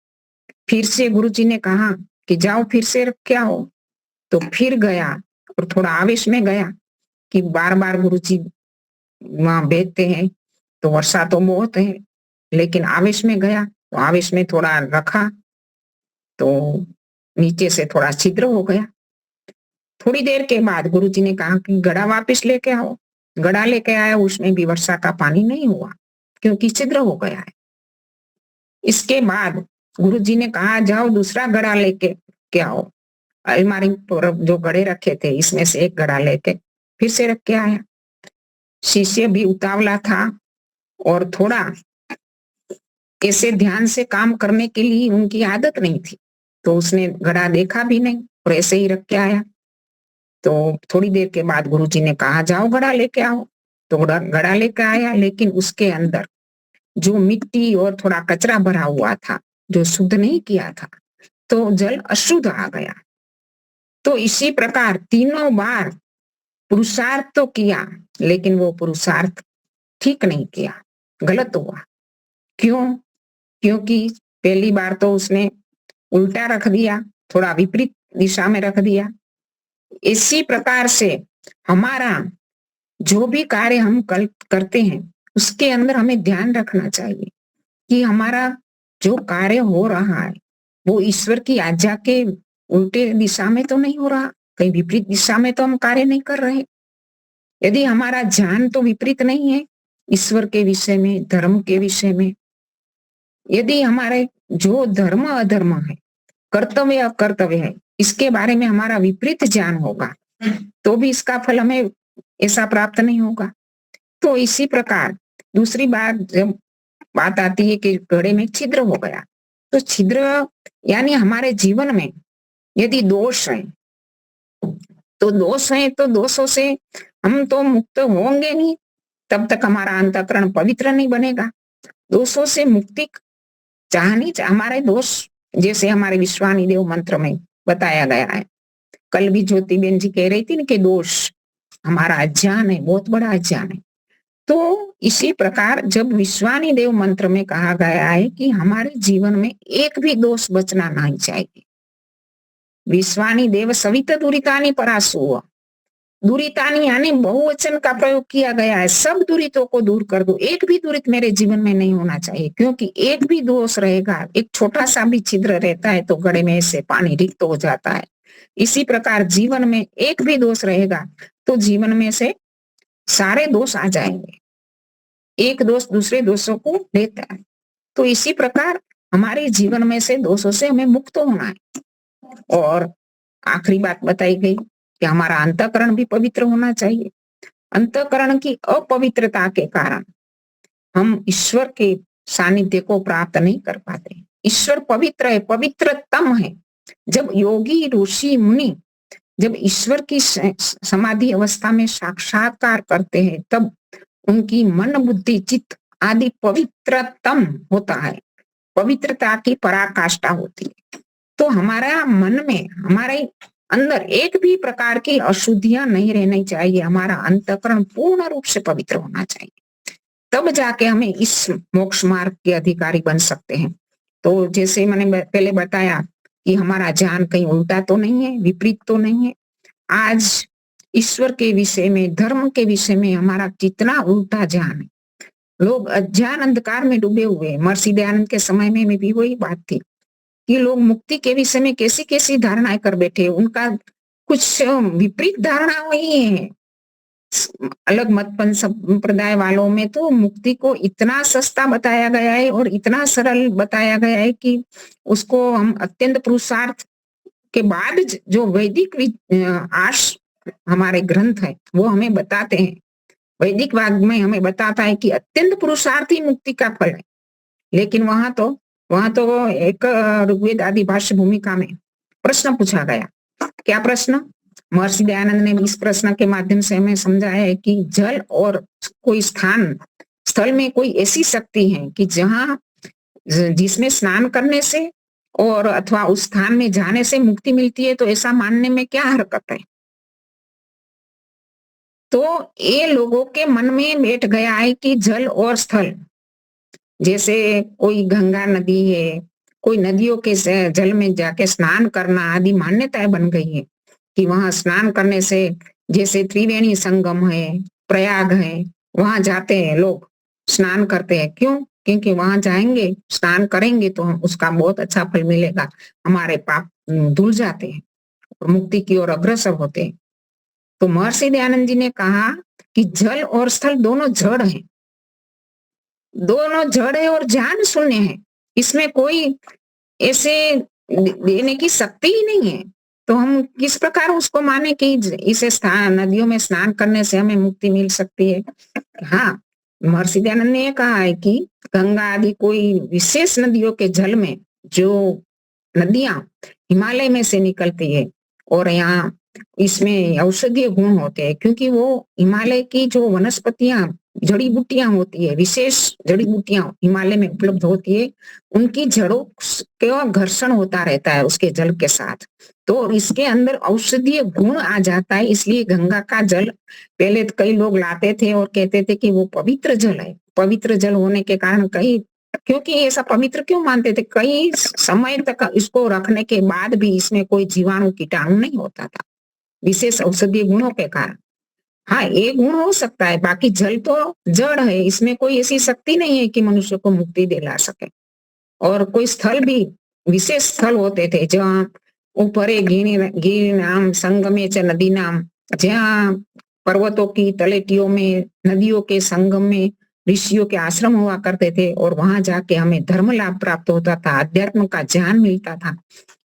फिर से गुरुजी ने कहा कि जाओ फिर से रख के आओ। तो फिर गया और थोड़ा आवेश में गया कि बार बार गुरुजी वहां भेजते हैं, तो वर्षा तो बहुत है, लेकिन आवेश में गया तो आवेश में थोड़ा रखा तो नीचे से थोड़ा छिद्र हो गया। थोड़ी देर के बाद गुरुजी ने कहा कि घड़ा वापस लेके आओ। घड़ा लेके आया, उसमें भी वर्षा का पानी नहीं हुआ। क्योंकि छिद्र हो गया है। इसके बाद गुरु जी ने कहा जाओ दूसरा घड़ा लेके के आओ। अलमारी पर जो घड़े रखे थे इसमें से एक घड़ा लेके फिर से रख के आया। शिष्य भी उतावला था और थोड़ा ऐसे ध्यान से काम करने के लिए उनकी आदत नहीं थी, तो उसने घड़ा देखा भी नहीं और ऐसे ही रख के आया। तो थोड़ी देर के बाद गुरुजी ने कहा जाओ घड़ा लेके आओ। तो घड़ा लेके आया, लेकिन उसके अंदर जो मिट्टी और थोड़ा कचरा भरा हुआ था, जो शुद्ध नहीं किया था, तो जल अशुद्ध आ गया। तो इसी प्रकार तीनों बार पुरुषार्थ तो किया, लेकिन वो पुरुषार्थ ठीक नहीं किया, गलत हुआ। क्यों? क्योंकि पहली बार तो उसने उल्टा रख दिया, थोड़ा विपरीत दिशा में रख दिया। इसी प्रकार से हमारा जो भी कार्य हम करते हैं उसके अंदर हमें ध्यान रखना चाहिए कि हमारा जो कार्य हो रहा है वो ईश्वर की आज्ञा के उल्टे दिशा में तो नहीं हो रहा, कहीं विपरीत दिशा में तो हम कार्य नहीं कर रहे। यदि हमारा ध्यान तो विपरीत नहीं है ईश्वर के विषय में, धर्म के विषय में, यदि हमारे जो धर्म अधर्म है, कर्तव्य अकर्तव्य है, इसके बारे में हमारा विपरीत ज्ञान होगा तो भी इसका फल हमें ऐसा प्राप्त नहीं होगा। तो इसी प्रकार दूसरी बार जब बात आती है कि घड़े में छिद्र हो गया, तो छिद्र यानी हमारे जीवन में यदि दोष है तो दोष है, तो दोषों से हम तो मुक्त होंगे नहीं, तब तक हमारा अंतःकरण पवित्र नहीं बनेगा। दोषों से मुक्ति चाहनी, हमारे दोष जैसे हमारे विश्वानी देव मंत्र में बताया गया है। कल भी ज्योति बेन जी कह रही थी ना कि दोष हमारा अज्ञान है, बहुत बड़ा अज्ञान है। तो इसी प्रकार जब विश्वानी देव मंत्र में कहा गया है कि हमारे जीवन में एक भी दोष बचना नहीं चाहिए। विश्वानी देव सवित दुरितानी परासुव, दुरितानी यानी बहुवचन का प्रयोग किया गया है। सब दुरितों को दूर कर दो, एक भी दुरित मेरे जीवन में नहीं होना चाहिए, क्योंकि एक भी दोष रहेगा, एक छोटा सा भी छिद्र रहता है तो घड़े में से पानी रिक्त हो जाता है। इसी प्रकार जीवन में एक भी दोष रहेगा तो जीवन में से सारे दोष आ जाएंगे। एक दोष दूसरे दोषों को लेता है। तो इसी प्रकार हमारे जीवन में से दोषों से हमें मुक्त होना है। और आखिरी बात बताई गई कि हमारा अंतःकरण भी पवित्र होना चाहिए। अंतःकरण की अपवित्रता के कारण हम ईश्वर के सानिध्य को प्राप्त नहीं कर पाते। ईश्वर पवित्र है, पवित्रतम है। जब योगी ऋषि मुनि जब ईश्वर की समाधि अवस्था में साक्षात्कार करते हैं तब उनकी मन बुद्धि चित्त आदि पवित्रतम होता है, पवित्रता की पराकाष्ठा होती है। तो हमारा मन में, हमारे अंदर एक भी प्रकार की अशुद्धियां नहीं रहनी चाहिए। हमारा अंतःकरण पूर्ण रूप से पवित्र होना चाहिए, तब जाके हमें इस मोक्ष मार्ग के अधिकारी बन सकते हैं। तो जैसे मैंने पहले बताया कि हमारा ज्ञान कहीं उल्टा तो नहीं है, विपरीत तो नहीं है। आज ईश्वर के विषय में, धर्म के विषय में हमारा कितना उल्टा ज्ञान है। लोग अज्ञान अंधकार में डूबे हुए हैं। महर्षि दयानंद के समय में भी वही बात थी कि लोग मुक्ति के विषय में कैसी कैसी धारणाएं कर बैठे। उनका कुछ विपरीत धारणा वही है। अलग मत संप्रदाय वालों में तो मुक्ति को इतना सस्ता बताया गया है और इतना सरल बताया गया है कि उसको हम अत्यंत पुरुषार्थ के बाद जो वैदिक आर्ष हमारे ग्रंथ है वो हमें बताते हैं। वैदिक वाद में हमें बताता है कि अत्यंत पुरुषार्थ ही मुक्ति का फल है। लेकिन वहां तो एक ऋग्वेद आदि भाष्य भूमिका में प्रश्न पूछा गया। क्या प्रश्न? महर्षि दयानंद ने इस प्रश्न के माध्यम से हमें समझाया है कि जल और कोई स्थल में कोई ऐसी शक्ति है कि जिसमें स्नान करने से और अथवा उस स्थान में जाने से मुक्ति मिलती है, तो ऐसा मानने में क्या हरकत है। तो ये लोगों के मन में बैठ गया है कि जल और स्थल, जैसे कोई गंगा नदी है, कोई नदियों के जल में जाके स्नान करना आदि मान्यताएं बन गई है कि वहां स्नान करने से, जैसे त्रिवेणी संगम है, प्रयाग है, वहां जाते हैं लोग, स्नान करते हैं। क्यों? क्योंकि वहां जाएंगे, स्नान करेंगे तो उसका बहुत अच्छा फल मिलेगा, हमारे पाप धुल जाते हैं और मुक्ति की ओर अग्रसर होते हैं। तो महर्षि दयानंद जी ने कहा कि जल और स्थल दोनों जड़ हैं। दोनों जड़ है और जान शून्य है। इसमें कोई ऐसे देने की शक्ति ही नहीं है। तो हम किस प्रकार उसको माने कि इसे नदियों में स्नान करने से हमें मुक्ति मिल सकती है। हाँ, महर्षि दयानंद ने ये कहा है कि गंगा आदि कोई विशेष नदियों के जल में जो नदियां हिमालय में से निकलती है और यहाँ इसमें औषधीय गुण होते हैं, क्योंकि वो हिमालय की जो वनस्पतियां जड़ी बूटियां होती है, विशेष जड़ी बूटियां हिमालय में उपलब्ध होती है, उनकी जड़ों का घर्षण होता रहता है उसके जल के साथ, तो इसके अंदर औषधीय गुण आ जाता है। इसलिए गंगा का जल पहले तो कई लोग लाते थे और कहते थे कि वो पवित्र जल है। पवित्र जल होने के कारण कई, क्योंकि ऐसा पवित्र क्यों मानते थे, कई समय तक इसको रखने के बाद भी इसमें कोई जीवाणु कीटाणु नहीं होता था, विशेष औषधीय गुणों के कारण। हाँ, ये गुण हो सकता है, बाकी जल तो जड़ है, इसमें कोई ऐसी शक्ति नहीं है कि मनुष्य को मुक्ति दिला सके। और कोई स्थल भी विशेष स्थल होते थे जहाँ ऊपरे गिर नाम संगमे च नदी नाम, जहाँ पर्वतों की तलेटियों में नदियों के संगम में ऋषियों के आश्रम हुआ करते थे और वहां जाके हमें धर्म लाभ प्राप्त होता था, अध्यात्म का ज्ञान मिलता था।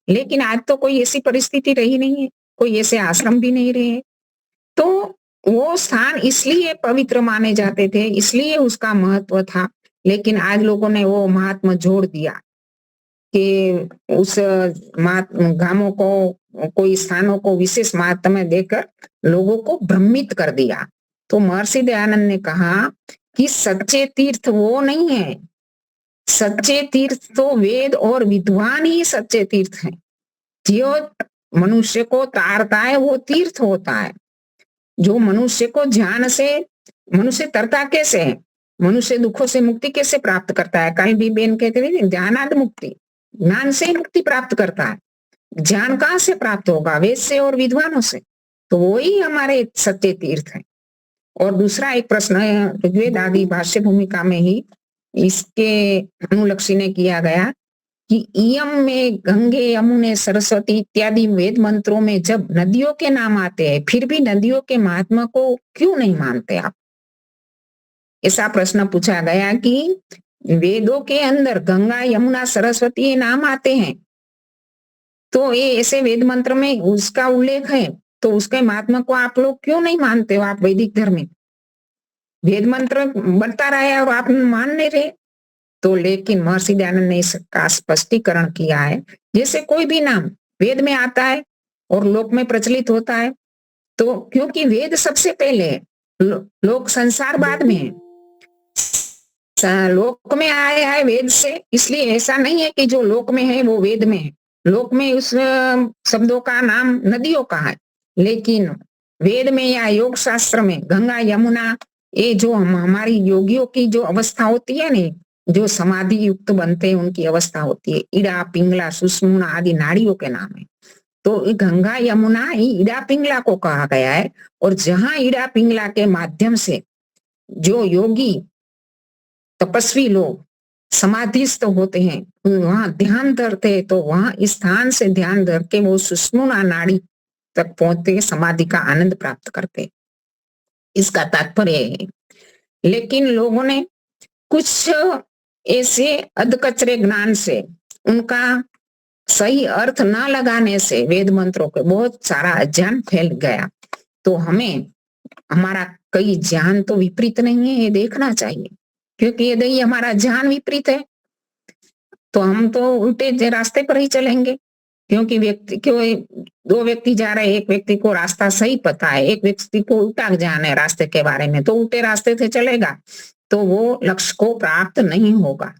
लेकिन आज तो कोई ऐसी परिस्थिति रही नहीं है, कोई ऐसे आश्रम भी नहीं रहे। तो वो स्थान इसलिए पवित्र माने जाते थे, इसलिए उसका महत्व था। लेकिन आज लोगों ने वो महात्मा जोड़ दिया कि उस गांवों को, कोई स्थानों को विशेष महात्म्य देकर लोगों को भ्रमित कर दिया। तो महर्षि दयानंद ने कहा कि सच्चे तीर्थ वो नहीं है, सच्चे तीर्थ तो वेद और विद्वान ही सच्चे तीर्थ हैं। जो मनुष्य को तारता है वो तीर्थ होता है। जो मनुष्य को ज्ञान से, मनुष्य तरता कैसे है, मनुष्य दुखों से मुक्ति कैसे प्राप्त करता है, कल भी बेन कहते थे ज्ञानाद मुक्ति, ज्ञान से मुक्ति प्राप्त करता है। ज्ञान कहाँ से प्राप्त होगा, वेद से और विद्वानों से। तो वही हमारे सत्य तीर्थ है। और दूसरा एक प्रश्न ऋग्वेद आदि भाष्य भूमिका में ही इसके अनुलक्षी ने किया गया कि इयम में गंगे यमुने सरस्वती इत्यादि वेद मंत्रों में जब नदियों के नाम आते हैं, फिर भी नदियों के महात्मा को क्यों नहीं मानते आप। ऐसा प्रश्न पूछा गया कि वेदों के अंदर गंगा यमुना सरस्वती ये नाम आते हैं, तो ये ऐसे वेद मंत्र में उसका उल्लेख है, तो उसके महात्मा को आप लोग क्यों नहीं मानते हो। आप वैदिक धर्म में वेद मंत्र बढ़ता रहा और आप मान नहीं रहे। तो लेकिन महर्षि दयानंद ने इसका स्पष्टीकरण किया है, जैसे कोई भी नाम वेद में आता है और लोक में प्रचलित होता है, तो क्योंकि वेद सबसे पहले है, लोक संसार बाद में है। लोक में आया है वेद से, इसलिए ऐसा नहीं है कि जो लोक में है वो वेद में है। लोक में उस शब्दों का नाम नदियों का है, लेकिन वेद में या योग शास्त्र में गंगा यमुना, ये जो हमारी योगियों की जो अवस्था होती है ना, जो समाधि युक्त बनते हैं उनकी अवस्था होती है, इड़ा पिंगला सुषुम्ना आदि नाड़ियों के नाम है। तो गंगा यमुना इड़ा पिंगला को कहा गया है। और जहां इड़ा पिंगला के माध्यम से जो योगी तपस्वी लोग समाधिस्थ होते हैं, वहां ध्यान धरते हैं, तो वहां इस स्थान से ध्यान धर के वो सुषुम्ना नाड़ी तक पहुंचते, समाधि का आनंद प्राप्त करते। इसका तात्पर्य है। लेकिन लोगों ने कुछ ऐसे अधकचरे ज्ञान से, उनका सही अर्थ ना लगाने से वेद मंत्रों के बहुत सारा अज्ञान फैल गया। तो हमें हमारा कई ज्ञान तो विपरीत नहीं है, ये देखना चाहिए। क्योंकि यदि हमारा ज्ञान विपरीत है तो हम तो उल्टे रास्ते पर ही चलेंगे। क्योंकि दो व्यक्ति जा रहे हैं, एक व्यक्ति को रास्ता सही पता है, एक व्यक्ति को उल्टा ज्ञान है रास्ते के बारे में, तो उल्टे रास्ते से चलेगा तो वो लक्ष्य को प्राप्त नहीं होगा।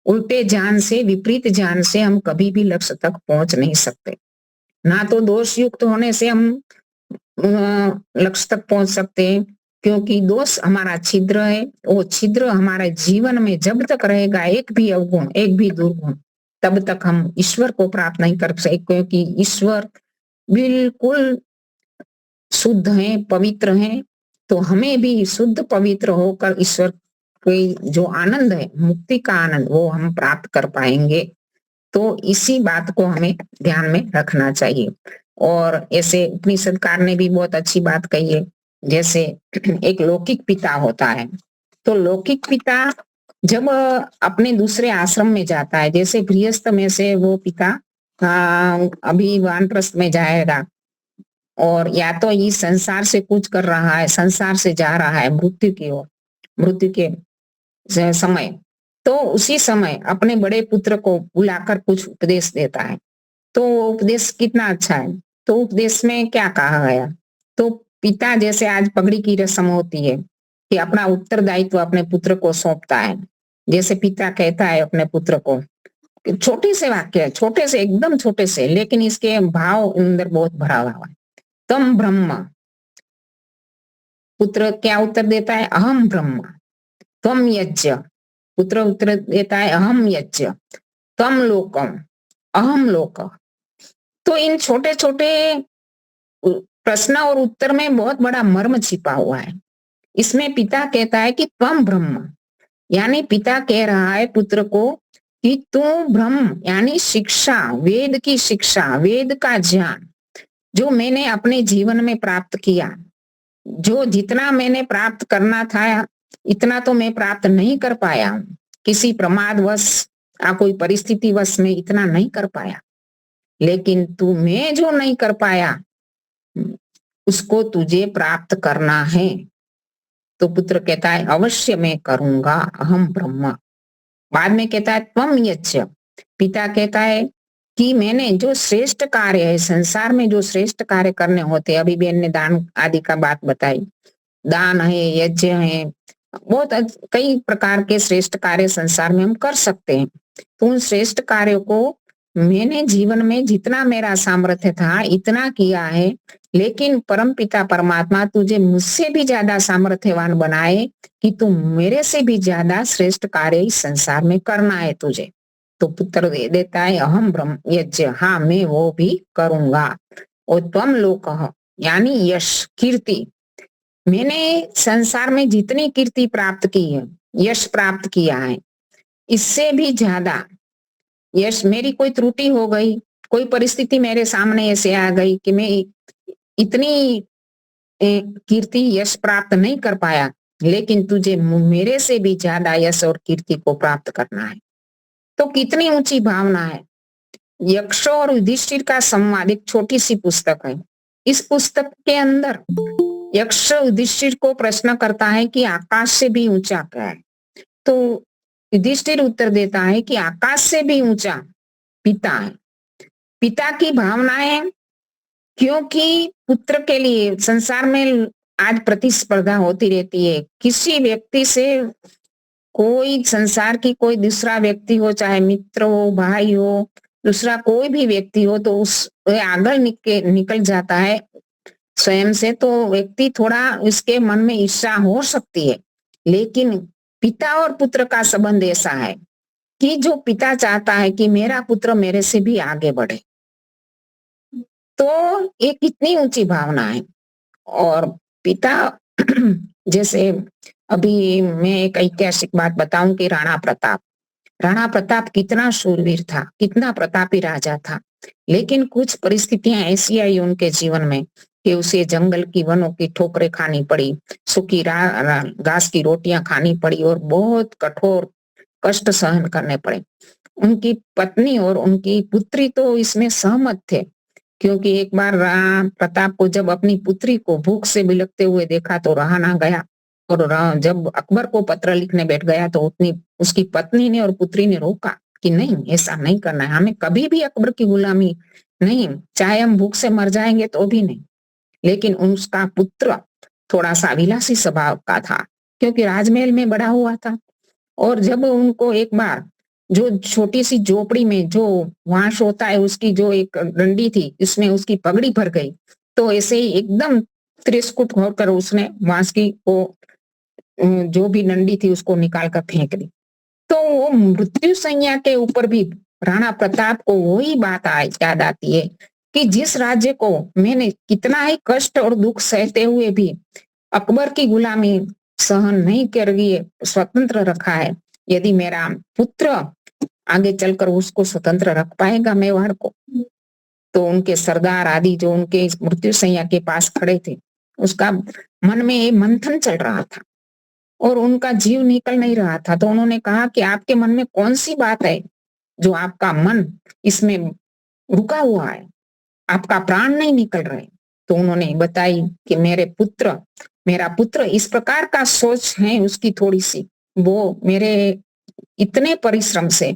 उल्टे ज्ञान से, विपरीत ज्ञान से हम कभी भी लक्ष्य तक पहुंच नहीं सकते। ना तो दोष युक्त होने से हम लक्ष्य तक पहुंच सकते हैं, क्योंकि दोष हमारा छिद्र है। वो छिद्र हमारे जीवन में जब तक रहेगा, एक भी अवगुण, एक भी दुर्गुण, तब तक हम ईश्वर को प्राप्त नहीं कर सकते। क्योंकि ईश्वर बिल्कुल शुद्ध है, पवित्र है। तो हमें भी शुद्ध पवित्र होकर ईश्वर के जो आनंद है, मुक्ति का आनंद, वो हम प्राप्त कर पाएंगे। तो इसी बात को हमें ध्यान में रखना चाहिए। और ऐसे उपनिषदकार ने भी बहुत अच्छी बात कही है। जैसे एक लौकिक पिता होता है, तो लौकिक पिता जब अपने दूसरे आश्रम में जाता है, जैसे गृहस्थ में से वो पिता अभी वानप्रस्थ में जाएगा और या तो इस संसार से कूच कर रहा है, संसार से जा रहा है मृत्यु की ओर, मृत्यु के समय, तो उसी समय अपने बड़े पुत्र को बुलाकर कुछ उपदेश देता है। तो वो उपदेश कितना अच्छा है। तो उपदेश में क्या कहा गया, तो पिता जैसे आज पगड़ी की रस्म होती है कि अपना उत्तरदायित्व अपने पुत्र को सौंपता है। जैसे पिता कहता है अपने पुत्र को, छोटे से वाक्य है, छोटे से एकदम छोटे से, लेकिन इसके भाव अंदर बहुत भरा हुआ है। तम ब्रह्म, पुत्र क्या उत्तर देता है, अहम ब्रह्म। त्वम यज्ञ, पुत्र उत्तर देता है अहम यज्ञ। त्वम लोकम, अहम लोक। तो इन छोटे छोटे प्रश्न और उत्तर में बहुत बड़ा मर्म छिपा हुआ है। इसमें पिता कहता है कि त्वम ब्रह्म, यानी पिता कह रहा है पुत्र को कि तू ब्रह्म, यानी शिक्षा, वेद की शिक्षा, वेद का ज्ञान जो मैंने अपने जीवन में प्राप्त किया, जो जितना मैंने प्राप्त करना था इतना तो मैं प्राप्त नहीं कर पाया हूं, किसी प्रमादवश या कोई परिस्थितिवश में इतना नहीं कर पाया, लेकिन तू मैं जो नहीं कर पाया उसको तुझे प्राप्त करना है। तो पुत्र कहता है अवश्य मैं करूंगा, अहम ब्रह्म। बाद में कहता है त्वम यज्ञ, पिता कहता है कि मैंने जो श्रेष्ठ कार्य है संसार में, जो श्रेष्ठ कार्य करने होते, अभी बहन ने दान आदि का बात बताई, दान है, यज्ञ है, बहुत कई प्रकार के श्रेष्ठ कार्य संसार में हम कर सकते हैं। तो उन श्रेष्ठ कार्यों को मैंने जीवन में जितना मेरा सामर्थ्य था इतना किया है, लेकिन परम पिता परमात्मा तुझे मुझसे भी ज्यादा सामर्थ्यवान बनाए कि तू मेरे से भी ज्यादा श्रेष्ठ कार्य इस संसार में करना है तुझे। तो पुत्र दे देता है अहम ब्रह्म यज्ञ, हाँ मैं वो भी करूंगा। और त्वम लोक, यानी यश, कीर्ति, मैंने संसार में जितनी कीर्ति प्राप्त की है, यश प्राप्त किया है, इससे भी ज्यादा यश, मेरी कोई त्रुटि हो गई, कोई परिस्थिति मेरे सामने ऐसे आ गई कि मैं इतनी कीर्ति यश प्राप्त नहीं कर पाया, लेकिन तुझे मेरे से भी ज्यादा यश और कीर्ति को प्राप्त करना है। तो कितनी ऊंची भावना है। यक्ष और युधिष्ठिर का संवाद एक छोटी सी पुस्तक है। इस पुस्तक के अंदर यक्ष युधिष्ठिर को प्रश्न करता है कि आकाश से भी ऊंचा क्या है। तो युधिष्ठिर उत्तर देता है कि आकाश से भी ऊंचा पिता है। पिता की भावनाएं, क्योंकि पुत्र के लिए संसार में आज प्रतिस्पर्धा होती रहती है। किसी व्यक्ति से, कोई संसार की कोई दूसरा व्यक्ति हो, चाहे मित्र हो, भाई हो, दूसरा कोई भी व्यक्ति हो, तो उस आगे निकल जाता है स्वयं से, तो व्यक्ति थोड़ा उसके मन में ईर्ष्या हो सकती है। लेकिन पिता और पुत्र का संबंध ऐसा है कि जो पिता चाहता है कि मेरा पुत्र मेरे से भी आगे बढ़े, तो ये कितनी ऊंची भावना है। और पिता जैसे अभी मैं एक ऐतिहासिक बात बताऊं कि राणा प्रताप कितना शूरवीर था, कितना प्रतापी राजा था, लेकिन कुछ परिस्थितियां ऐसी आई उनके जीवन में कि उसे जंगल की, वनों की ठोकरें खानी पड़ी, सूखी घास की रोटियां खानी पड़ी और बहुत कठोर कष्ट सहन करने पड़े। उनकी पत्नी और उनकी पुत्री तो इसमें सहमत थे, क्योंकि एक बार राणा प्रताप को जब अपनी पुत्री को भूख से बिलखते हुए देखा तो रहा ना गया, और जब अकबर को पत्र लिखने बैठ गया तो उतनी उसकी पत्नी ने और पुत्री ने रोका कि नहीं, ऐसा नहीं करना है, हमें कभी भी अकबर की गुलामी नहीं, चाहे हम भूख से मर जाएंगे तो भी नहीं। लेकिन उसका पुत्र थोड़ा सा विलासी स्वभाव का था, क्योंकि राजमहल में बड़ा हुआ था, और जब उनको एक बार जो छोटी सी झोपड़ी में जो वांस होता है उसकी जो एक डंडी थी, इसमें उसकी पगड़ी भर गई, तो ऐसे ही एकदम त्रिस्कुट होकर उसने वांस की को जो भी डंडी थी उसको निकाल कर फेंक दी। तो वो मृत्यु संज्ञा के ऊपर भी राणा प्रताप को वही बात याद आती है कि जिस राज्य को मैंने कितना ही कष्ट और दुख सहते हुए भी अकबर की गुलामी सहन नहीं कर लिए स्वतंत्र रखा है, यदि मेरा पुत्र आगे चलकर उसको स्वतंत्र रख पाएगा मेवाड़ को, तो उनके सरदार आदि जो उनके इस मृत्यु सैया के पास खड़े थे, उसका मन में ये मंथन चल रहा था और उनका जीव निकल नहीं रहा था। तो उन्होंने कहा कि आपके मन में कौन सी बात है जो आपका मन इसमें रुका हुआ है, आपका प्राण नहीं निकल रहे। तो उन्होंने बताई कि मेरा पुत्र इस प्रकार का सोच है उसकी थोड़ी सी, वो मेरे इतने परिश्रम से,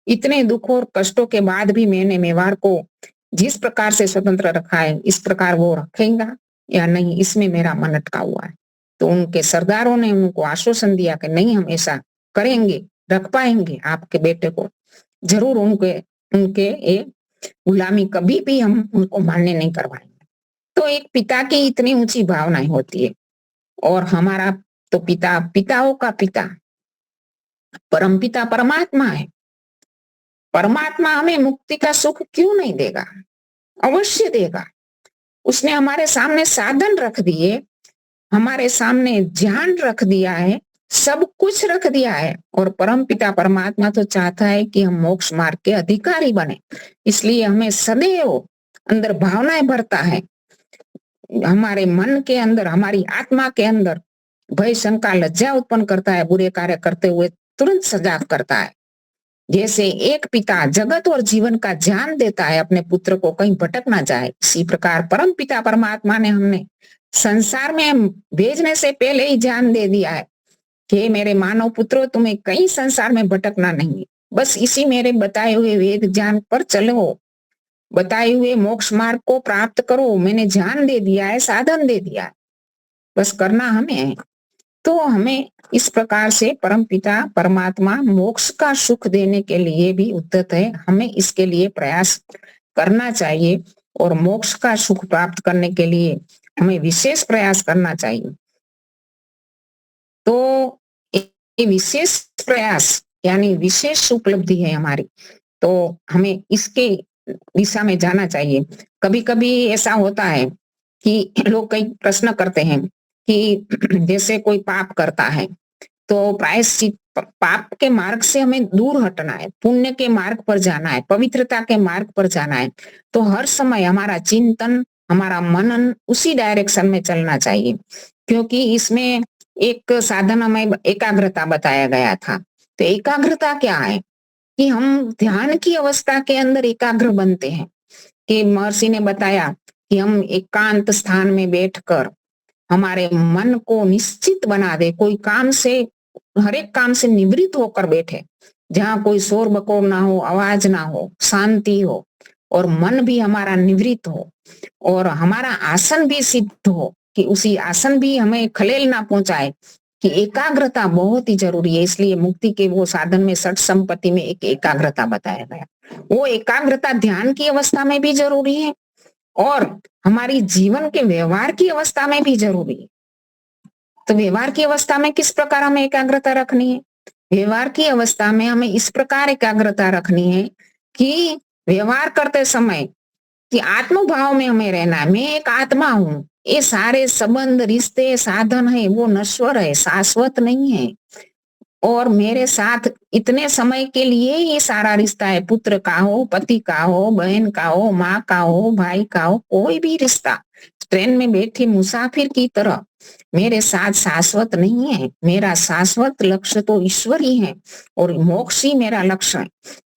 इतने दुख और कष्टों के बाद भी मैंने मेवाड़ को जिस प्रकार से स्वतंत्र रखा है, इस प्रकार वो रखेगा या नहीं, इसमें मेरा मन अटका हुआ है। तो उनके सरदारों ने उनको आश्वासन दिया कि नहीं, हम ऐसा करेंगे, रख पाएंगे आपके बेटे को, जरूर उनके उनके ये गुलामी कभी भी हम उनको मान्य नहीं करवाएंगे। तो एक पिता की इतनी ऊंची भावनाएं होती है। और हमारा तो पिता पिताओं का पिता परमपिता परमात्मा है। परमात्मा हमें मुक्ति का सुख क्यों नहीं देगा? अवश्य देगा। उसने हमारे सामने साधन रख दिए, हमारे सामने ज्ञान रख दिया है, सब कुछ रख दिया है। और परमपिता परमात्मा तो चाहता है कि हम मोक्ष मार्ग के अधिकारी बने। इसलिए हमें सदैव अंदर भावनाएं भरता है, हमारे मन के अंदर, हमारी आत्मा के अंदर भय शंका लज्जा उत्पन्न करता है, बुरे कार्य करते हुए तुरंत सजाग करता है। जैसे एक पिता जगत और जीवन का ज्ञान देता है अपने पुत्र को कहीं भटक ना जाए, इसी प्रकार परम पिता परमात्मा ने हमने संसार में भेजने से पहले ही ज्ञान दे दिया है कि मेरे मानव पुत्रों, तुम्हें कहीं संसार में भटकना नहीं, बस इसी मेरे बताए हुए वेद ज्ञान पर चलो, बताए हुए मोक्ष मार्ग को प्राप्त करो। मैंने ज्ञान दे दिया है, साधन दे दिया है, बस करना हमें है। तो हमें इस प्रकार से परमपिता परमात्मा मोक्ष का सुख देने के लिए भी उद्यत है। हमें इसके लिए प्रयास करना चाहिए और मोक्ष का सुख प्राप्त करने के लिए हमें विशेष प्रयास करना चाहिए। तो ये विशेष प्रयास यानी विशेष उपलब्धि है हमारी, तो हमें इसके दिशा में जाना चाहिए। कभी कभी ऐसा होता है कि लोग कई प्रश्न करते हैं कि जैसे कोई पाप करता है तो प्रायश्चित, पाप के मार्ग से हमें दूर हटना है, पुण्य के मार्ग पर जाना है, पवित्रता के मार्ग पर जाना है। तो हर समय हमारा चिंतन, हमारा मनन उसी डायरेक्शन में चलना चाहिए, क्योंकि इसमें एक साधना में एकाग्रता बताया गया था। तो एकाग्रता क्या है कि हम ध्यान की अवस्था के अंदर एकाग्र बनते हैं। कि महर्षि ने बताया कि हम एकांत स्थान में बैठकर हमारे मन को निश्चित बना दे, कोई काम से, हर एक काम से निवृत्त होकर बैठे, जहां कोई शोर बकोर ना हो, आवाज ना हो, शांति हो, और मन भी हमारा निवृत्त हो, और हमारा आसन भी सिद्ध हो कि उसी आसन भी हमें खलेल ना पहुंचाए। कि एकाग्रता बहुत ही जरूरी है। इसलिए मुक्ति के वो साधन में षट संपत्ति में एक एकाग्रता बताया गया। वो एकाग्रता ध्यान की अवस्था में भी जरूरी है और हमारी जीवन के व्यवहार की अवस्था में भी जरूरी है। तो व्यवहार की अवस्था में किस प्रकार हमें एकाग्रता रखनी है? व्यवहार की अवस्था में हमें इस प्रकार एकाग्रता रखनी है कि व्यवहार करते समय कि आत्मभाव में हमें रहना है। मैं एक आत्मा हूं, ये सारे संबंध, रिश्ते, साधन है वो नश्वर है, शाश्वत नहीं है। और मेरे साथ इतने समय के लिए ये सारा रिश्ता है, पुत्र का हो, पति का हो, बहन का हो, माँ का हो, भाई का हो, कोई भी रिश्ता ट्रेन में बैठी मुसाफिर की तरह मेरे साथ शाश्वत नहीं है। मेरा शाश्वत लक्ष्य तो ईश्वर ही है और मोक्ष ही मेरा लक्ष्य है।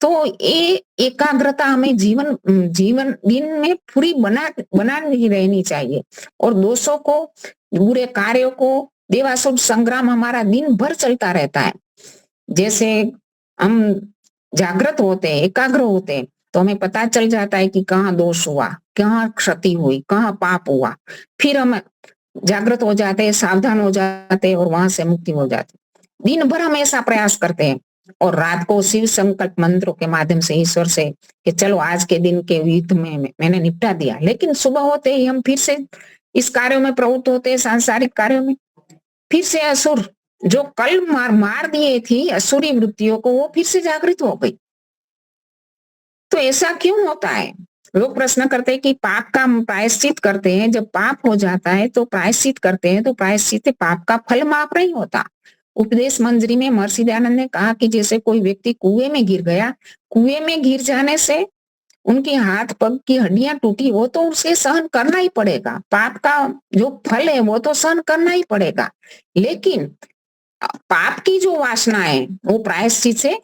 तो ये एकाग्रता हमें जीवन जीवन दिन में पूरी बनानी रहनी चाहिए। और दोषों को, बुरे कार्यों को, देवासुर संग्राम हमारा दिन भर चलता रहता है। जैसे हम जागृत होते हैं, एकाग्र होते हैं, तो हमें पता चल जाता है कि कहाँ दोष हुआ, कहाँ क्षति हुई, कहाँ पाप हुआ। फिर हम जागृत हो जाते हैं, सावधान हो जाते हैं और वहां से मुक्ति हो जाती है। दिन भर हम ऐसा प्रयास करते हैं और रात को शिव संकल्प मंत्रों के माध्यम से ईश्वर से कि चलो आज के दिन के युद्ध में मैंने निपटा दिया। लेकिन सुबह होते ही हम फिर से इस कार्यों में प्रवृत्त होते हैं, सांसारिक कार्यों में। फिर से असुर जो कल मार दिए थी असुरी वृत्तियों को, वो फिर से जागृत हो गई। तो ऐसा क्यों होता है? लोग प्रश्न करते हैं कि पाप का प्रायश्चित करते हैं, जब पाप हो जाता है तो प्रायश्चित करते हैं, तो प्रायश्चित पाप का फल माप नहीं होता। उपदेश मंजरी में महर्षि दयानंद ने कहा कि जैसे कोई व्यक्ति कुएं में गिर गया, कुएं में गिर जाने से उनके हाथ पग की हड्डियां टूटी, वो तो उसे सहन करना ही पड़ेगा। पाप का जो फल है वो तो सहन करना ही पड़ेगा। लेकिन पाप की जो वासना है वो प्रायश्चित से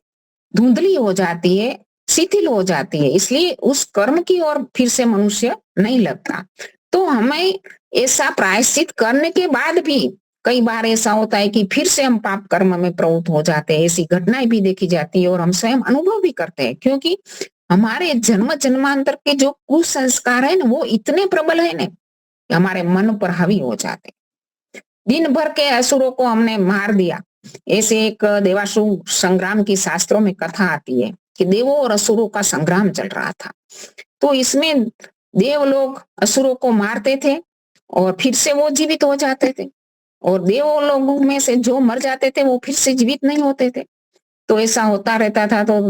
धुंधली हो जाती है, शिथिल हो जाती है, इसलिए उस कर्म की ओर फिर से मनुष्य नहीं लगता। तो हमें ऐसा प्रायश्चित करने के बाद भी कई बार ऐसा होता है कि फिर से हम पाप कर्म में प्रवृत्त हो जाते हैं। ऐसी घटनाएं भी देखी जाती है और हम स्वयं अनुभव भी करते हैं, क्योंकि हमारे जन्म जन्मांतर के जो कुसंस्कार है ना वो इतने प्रबल है ना, हमारे मन पर हावी हो जाते। दिन भर के असुरों को हमने मार दिया, ऐसे एक देवासुर संग्राम की शास्त्रों में कथा आती है कि देवों और असुरों का संग्राम चल रहा था। तो इसमें देव लोग असुरों को मारते थे और फिर से वो जीवित हो जाते थे, और देव लोगों में से जो मर जाते थे वो फिर से जीवित नहीं होते थे। तो ऐसा होता रहता था। तो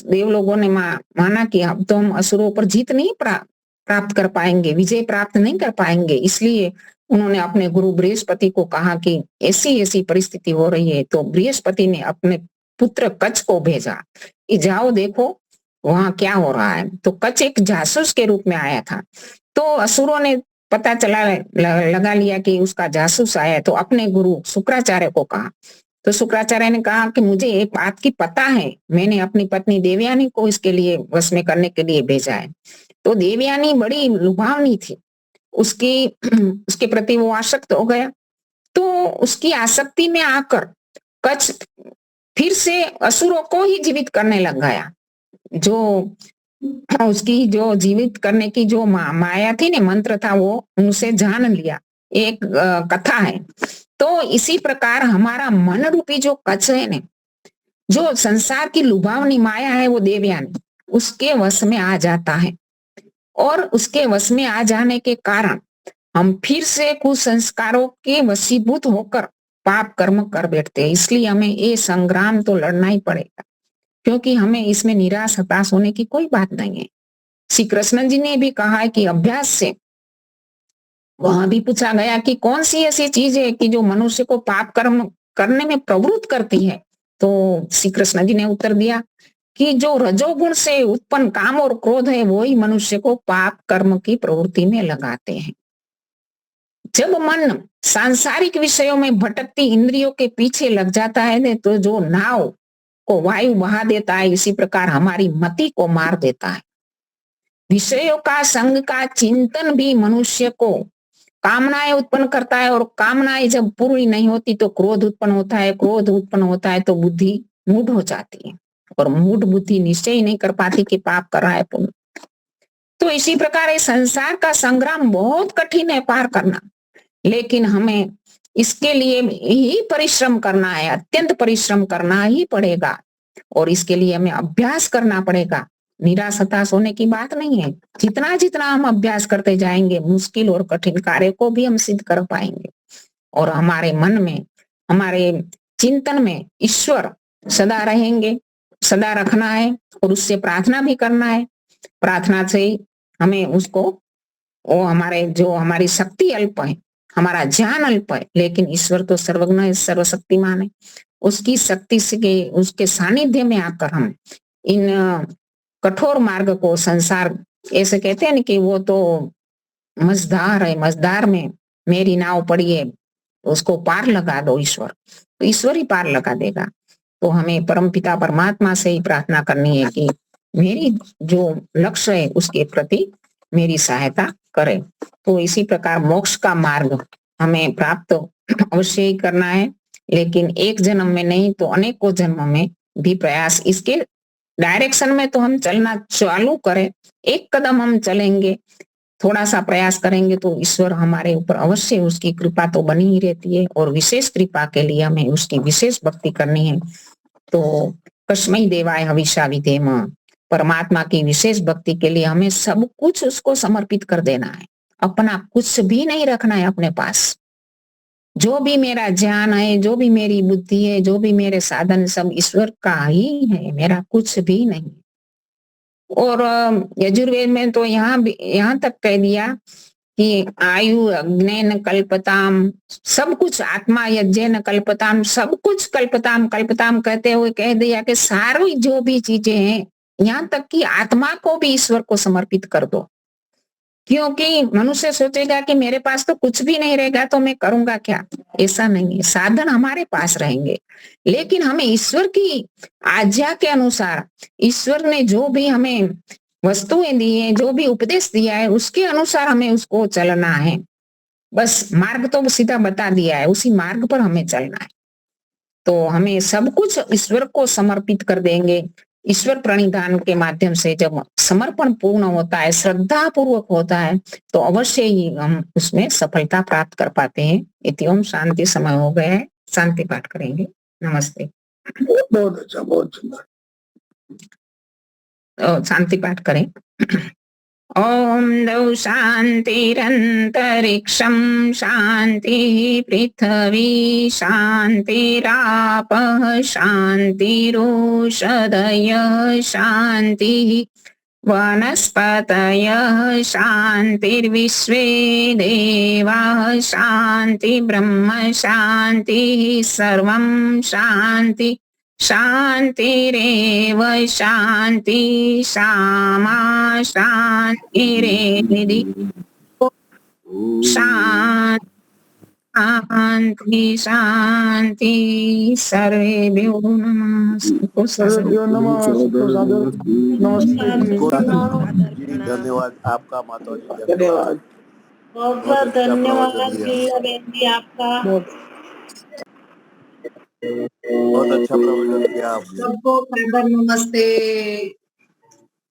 देव लोगों ने माना कि अब तो हम असुरों पर जीत नहीं प्राप्त कर पाएंगे, विजय प्राप्त नहीं कर पाएंगे, इसलिए उन्होंने अपने गुरु बृहस्पति को कहा कि ऐसी ऐसी परिस्थिति हो रही है। तो बृहस्पति ने अपने पुत्र कच्छ को भेजा कि जाओ देखो वहां क्या हो रहा है। तो कच्छ एक जासूस के रूप में आया था। तो असुरों ने पता लगा लिया कि उसका जासूस आया है, तो अपने गुरु शुक्राचार्य को कहा। तो शुक्राचार्य ने कहा कि मुझे एक बात की पता है, मैंने अपनी पत्नी देवयानी को इसके लिए वश में करने के लिए भेजा है। तो देवयानी बड़ी लुभावनी थी, उसकी उसके प्रति वो आसक्त हो गया। तो उसकी आसक्ति में आकर कच्छ फिर से असुरों को ही जीवित करने लग गया। जो उसकी जो जीवित करने की जो माया थी ना, मंत्र था, वो उनसे जान लिया। एक कथा है। तो इसी प्रकार हमारा मन रूपी जो कच्छ है ना, जो संसार की लुभावनी माया है, वो देवयानी उसके वश में आ जाता है, और उसके वश में आ जाने के कारण हम फिर से कुसंस्कारों के वशीभूत होकर पाप कर्म कर बैठते हैं। इसलिए हमें ये संग्राम तो लड़ना ही पड़ेगा, क्योंकि हमें इसमें निराश हताश होने की कोई बात नहीं है। श्री कृष्ण जी ने भी कहा है कि अभ्यास से, वहां भी पूछा गया कि कौन सी ऐसी चीज है कि जो मनुष्य को पाप कर्म करने में प्रवृत्त करती है। तो श्री कृष्ण जी ने उत्तर दिया कि जो रजोगुण से उत्पन्न काम और क्रोध है वही मनुष्य को पाप कर्म की प्रवृत्ति में लगाते हैं। जब मन सांसारिक विषयों में भटकती इंद्रियों के पीछे लग जाता है तो जो नाव को वायु बहा देता है, इसी प्रकार हमारी मति को मार देता है। विषयों का संग का चिंतन भी मनुष्य को कामनाएं उत्पन्न करता है, और कामनाएं जब पूरी नहीं होती तो क्रोध उत्पन्न होता है, क्रोध उत्पन्न होता है तो बुद्धि मूढ़ हो जाती है, और मूढ़ बुद्धि निश्चय ही नहीं कर पाती कि पाप कर रहा है पुण्य। तो इसी प्रकार इस संसार का संग्राम बहुत कठिन है पार करना, लेकिन हमें इसके लिए ही परिश्रम करना है, अत्यंत परिश्रम करना ही पड़ेगा, और इसके लिए हमें अभ्यास करना पड़ेगा। निराश हताश होने की बात नहीं है। जितना जितना हम अभ्यास करते जाएंगे, मुश्किल और कठिन कार्य को भी हम सिद्ध कर पाएंगे, और हमारे मन में, हमारे चिंतन में ईश्वर सदा रहेंगे, सदा रखना है, और उससे प्रार्थना भी करना है। प्रार्थना से ही हमें उसको, वो हमारी शक्ति अल्प है, हमारा ज्ञान अल्प है, लेकिन ईश्वर तो सर्वज्ञ है, सर्वशक्तिमान है। उसकी शक्ति से, उसके सानिध्य में आकर हम इन कठोर मार्ग को, संसार ऐसे कहते हैं ना कि वो तो मझधार है, मझधार में मेरी नाव पड़ी है, उसको पार लगा दो ईश्वर, तो ईश्वर ही पार लगा देगा। तो हमें परमपिता परमात्मा से ही प्रार्थना करनी है कि मेरी जो लक्ष्य है उसके प्रति मेरी सहायता करे। तो इसी प्रकार मोक्ष का मार्ग हमें प्राप्त अवश्य ही करना है, लेकिन एक जन्म में नहीं तो अनेकों जन्म में भी प्रयास, इसके डायरेक्शन में तो हम चलना चालू करें, एक कदम हम चलेंगे, थोड़ा सा प्रयास करेंगे तो ईश्वर हमारे ऊपर अवश्य, उसकी कृपा तो बनी ही रहती है, और विशेष कृपा के लिए हमें उसकी विशेष भक्ति करनी है। तो कस्मै देवाय हविषा विधेम, परमात्मा की विशेष भक्ति के लिए हमें सब कुछ उसको समर्पित कर देना है, अपना कुछ भी नहीं रखना है अपने पास। जो भी मेरा ज्ञान है, जो भी मेरी बुद्धि है, जो भी मेरे साधन, सब ईश्वर का ही है, मेरा कुछ भी नहीं। और यजुर्वेद में तो यहाँ तक कह दिया कि आयु अग्नेन कल्पताम, सब कुछ आत्मा यज्ञेन कल्पताम, सब कुछ कल्पताम कल्पताम कहते हुए कह दिया कि सारी जो भी चीजें हैं, यहाँ तक कि आत्मा को भी ईश्वर को समर्पित कर दो, क्योंकि मनुष्य सोचेगा कि मेरे पास तो कुछ भी नहीं रहेगा तो मैं करूँगा क्या? ऐसा नहीं है, साधन हमारे पास रहेंगे, लेकिन हमें ईश्वर की आज्ञा के अनुसार, ईश्वर ने जो भी हमें वस्तुएँ दी हैं, जो भी उपदेश दिया है, उसके अनुसार हमें उसको चलना है। बस मार्ग तो सीधा बता दिया है, उसी मार्ग पर हमें चलना है। तो हमें सब कुछ ईश्वर को समर्पित कर देंगे। ईश्वर प्रणिधान के माध्यम से जब समर्पण पूर्ण होता है, श्रद्धा पूर्वक होता है, तो अवश्य ही हम उसमें सफलता प्राप्त कर पाते हैं। इति ओम शांति समय हो गया है, शांति पाठ करेंगे। नमस्ते। बहुत अच्छा, बहुत सुंदर। शांति पाठ करें। ॐ द्यौ शान्तिरन्तरिक्षं शान्तिः पृथिवी शान्तिरापः शान्तिरोषधयः शान्तिः वनस्पतयः शान्तिर्विश्वे देवाः शान्तिर्ब्रह्म शान्तिः सर्वं शान्ति शान्तिरेव शान्ति सामा शान्तिरेधि शान्ति शान्ति सर्वेभ्यो नमः। सर्वेभ्यो नमः। सुखो सादर नमस्ते जी। जी धन्यवाद आपका माता जी, धन्यवाद। बहुत बहुत बहुत अच्छा धन्यवाद प्रवचन दिया, लीला बहन जी आपका। बहुत अच्छा प्रवचन दिया आपने। सबको सादर नमस्ते।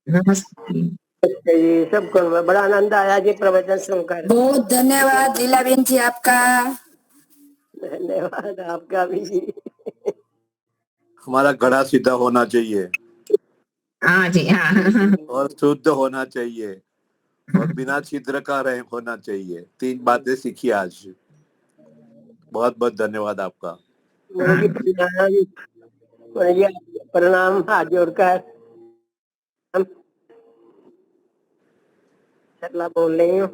नमस्ते। जी सबको बड़ा आनंद आया जी प्रवचन सुनकर। बहुत धन्यवाद लीला बहन जी आपका। धन्यवाद आपका भी जी। हमारा घड़ा सीधा होना चाहिए हाँ जी, हाँ। और शुद्ध होना चाहिए और बिना छिद्र का होना चाहिए। 3 बातें सीखी आज। बहुत बहुत धन्यवाद आपका। मुझे प्रणाम, मुझे प्रणाम हाथ जोड़कर हम सरला बोल रही हूँ।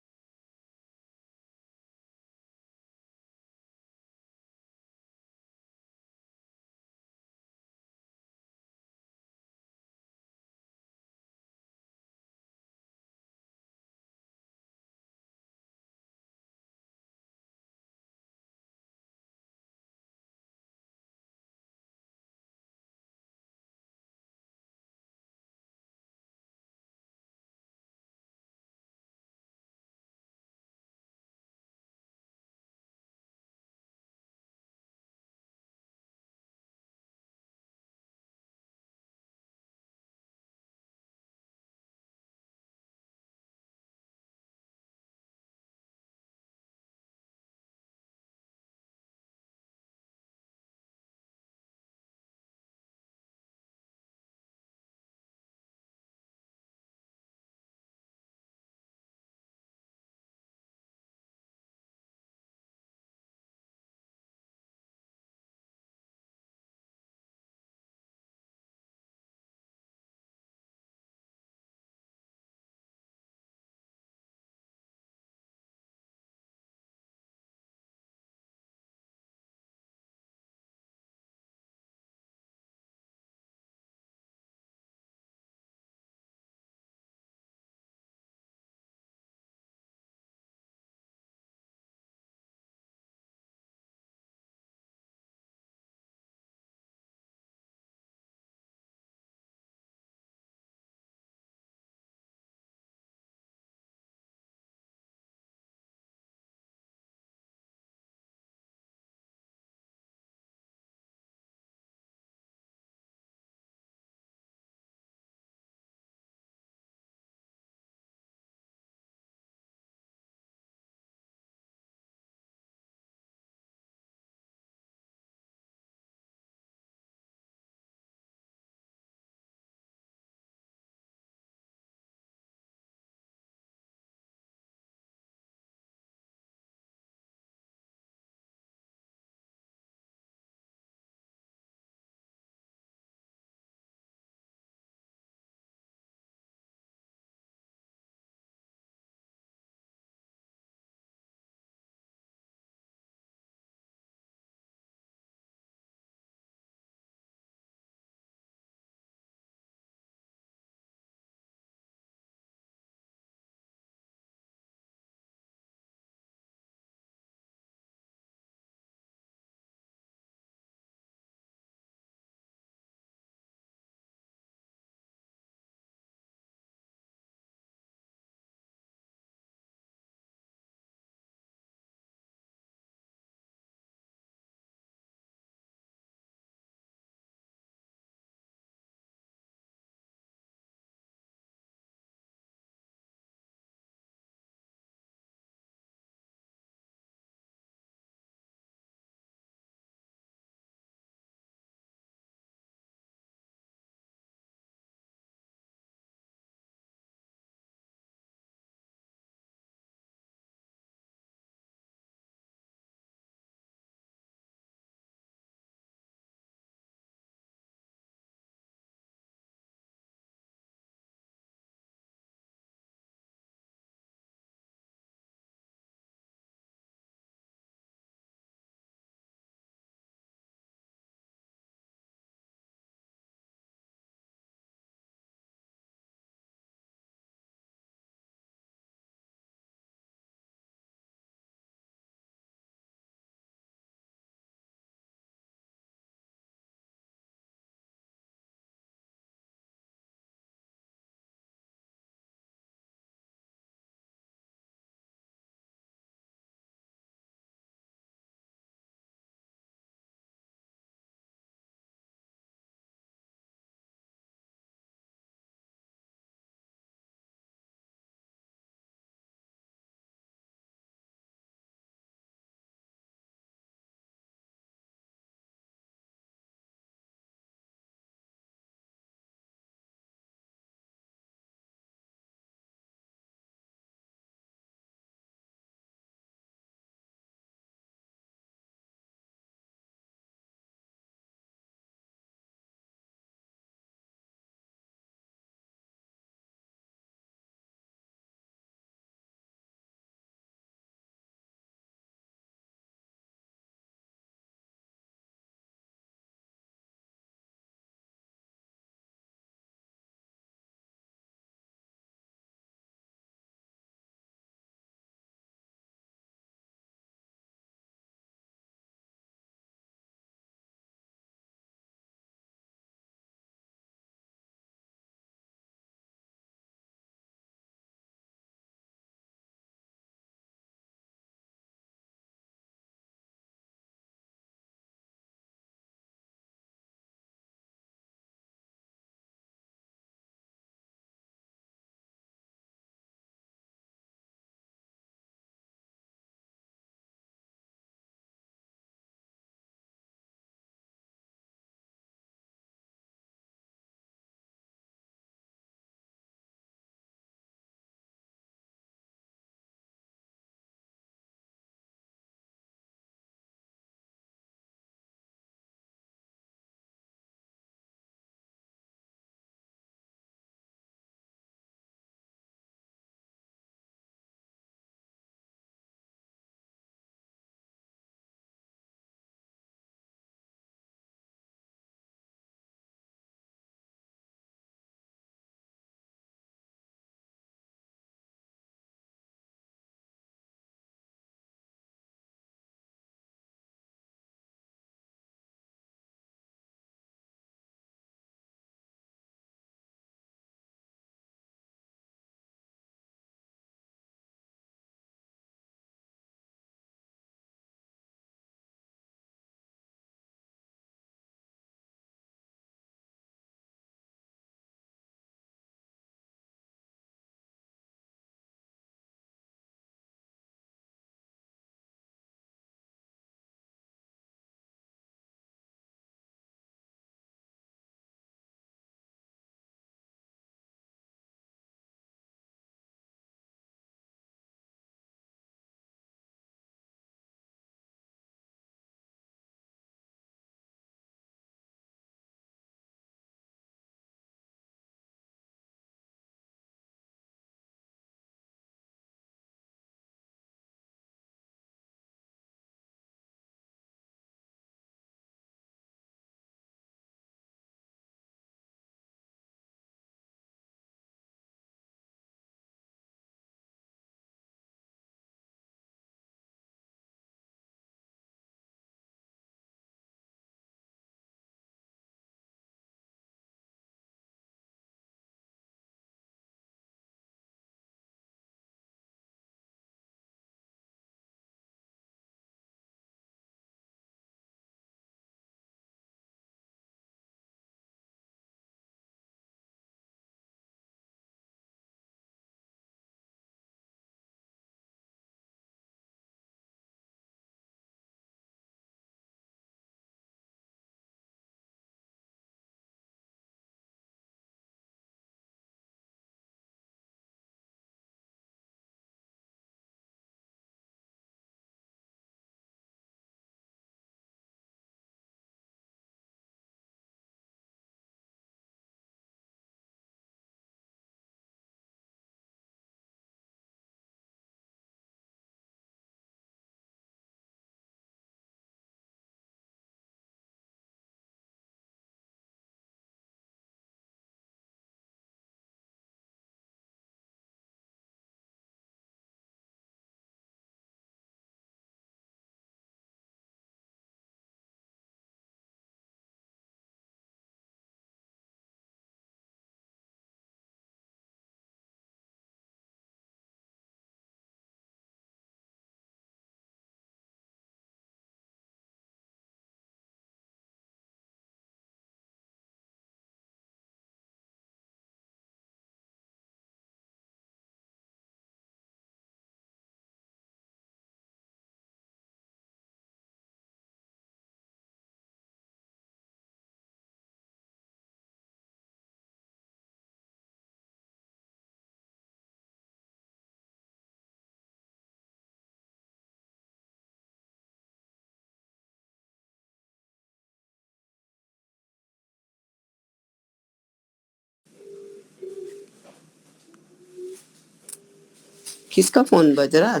किसका फोन बज रहा?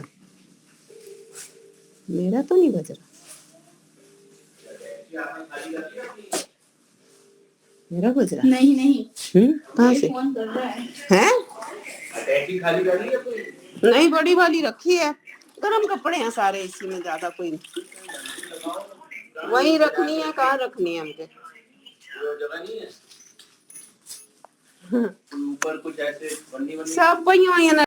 मेरा तो नहीं बज रहा। मेरा बज रहा? नहीं नहीं, कहाँ से फोन कर रहा है। हैं? नहीं, बड़ी वाली रखी है। गरम कपड़े हैं सारे इसी में, ज्यादा कोई नहीं। वही रखनी है, कहाँ रखनी है हमके? ऊपर कुछ ऐसे सब वही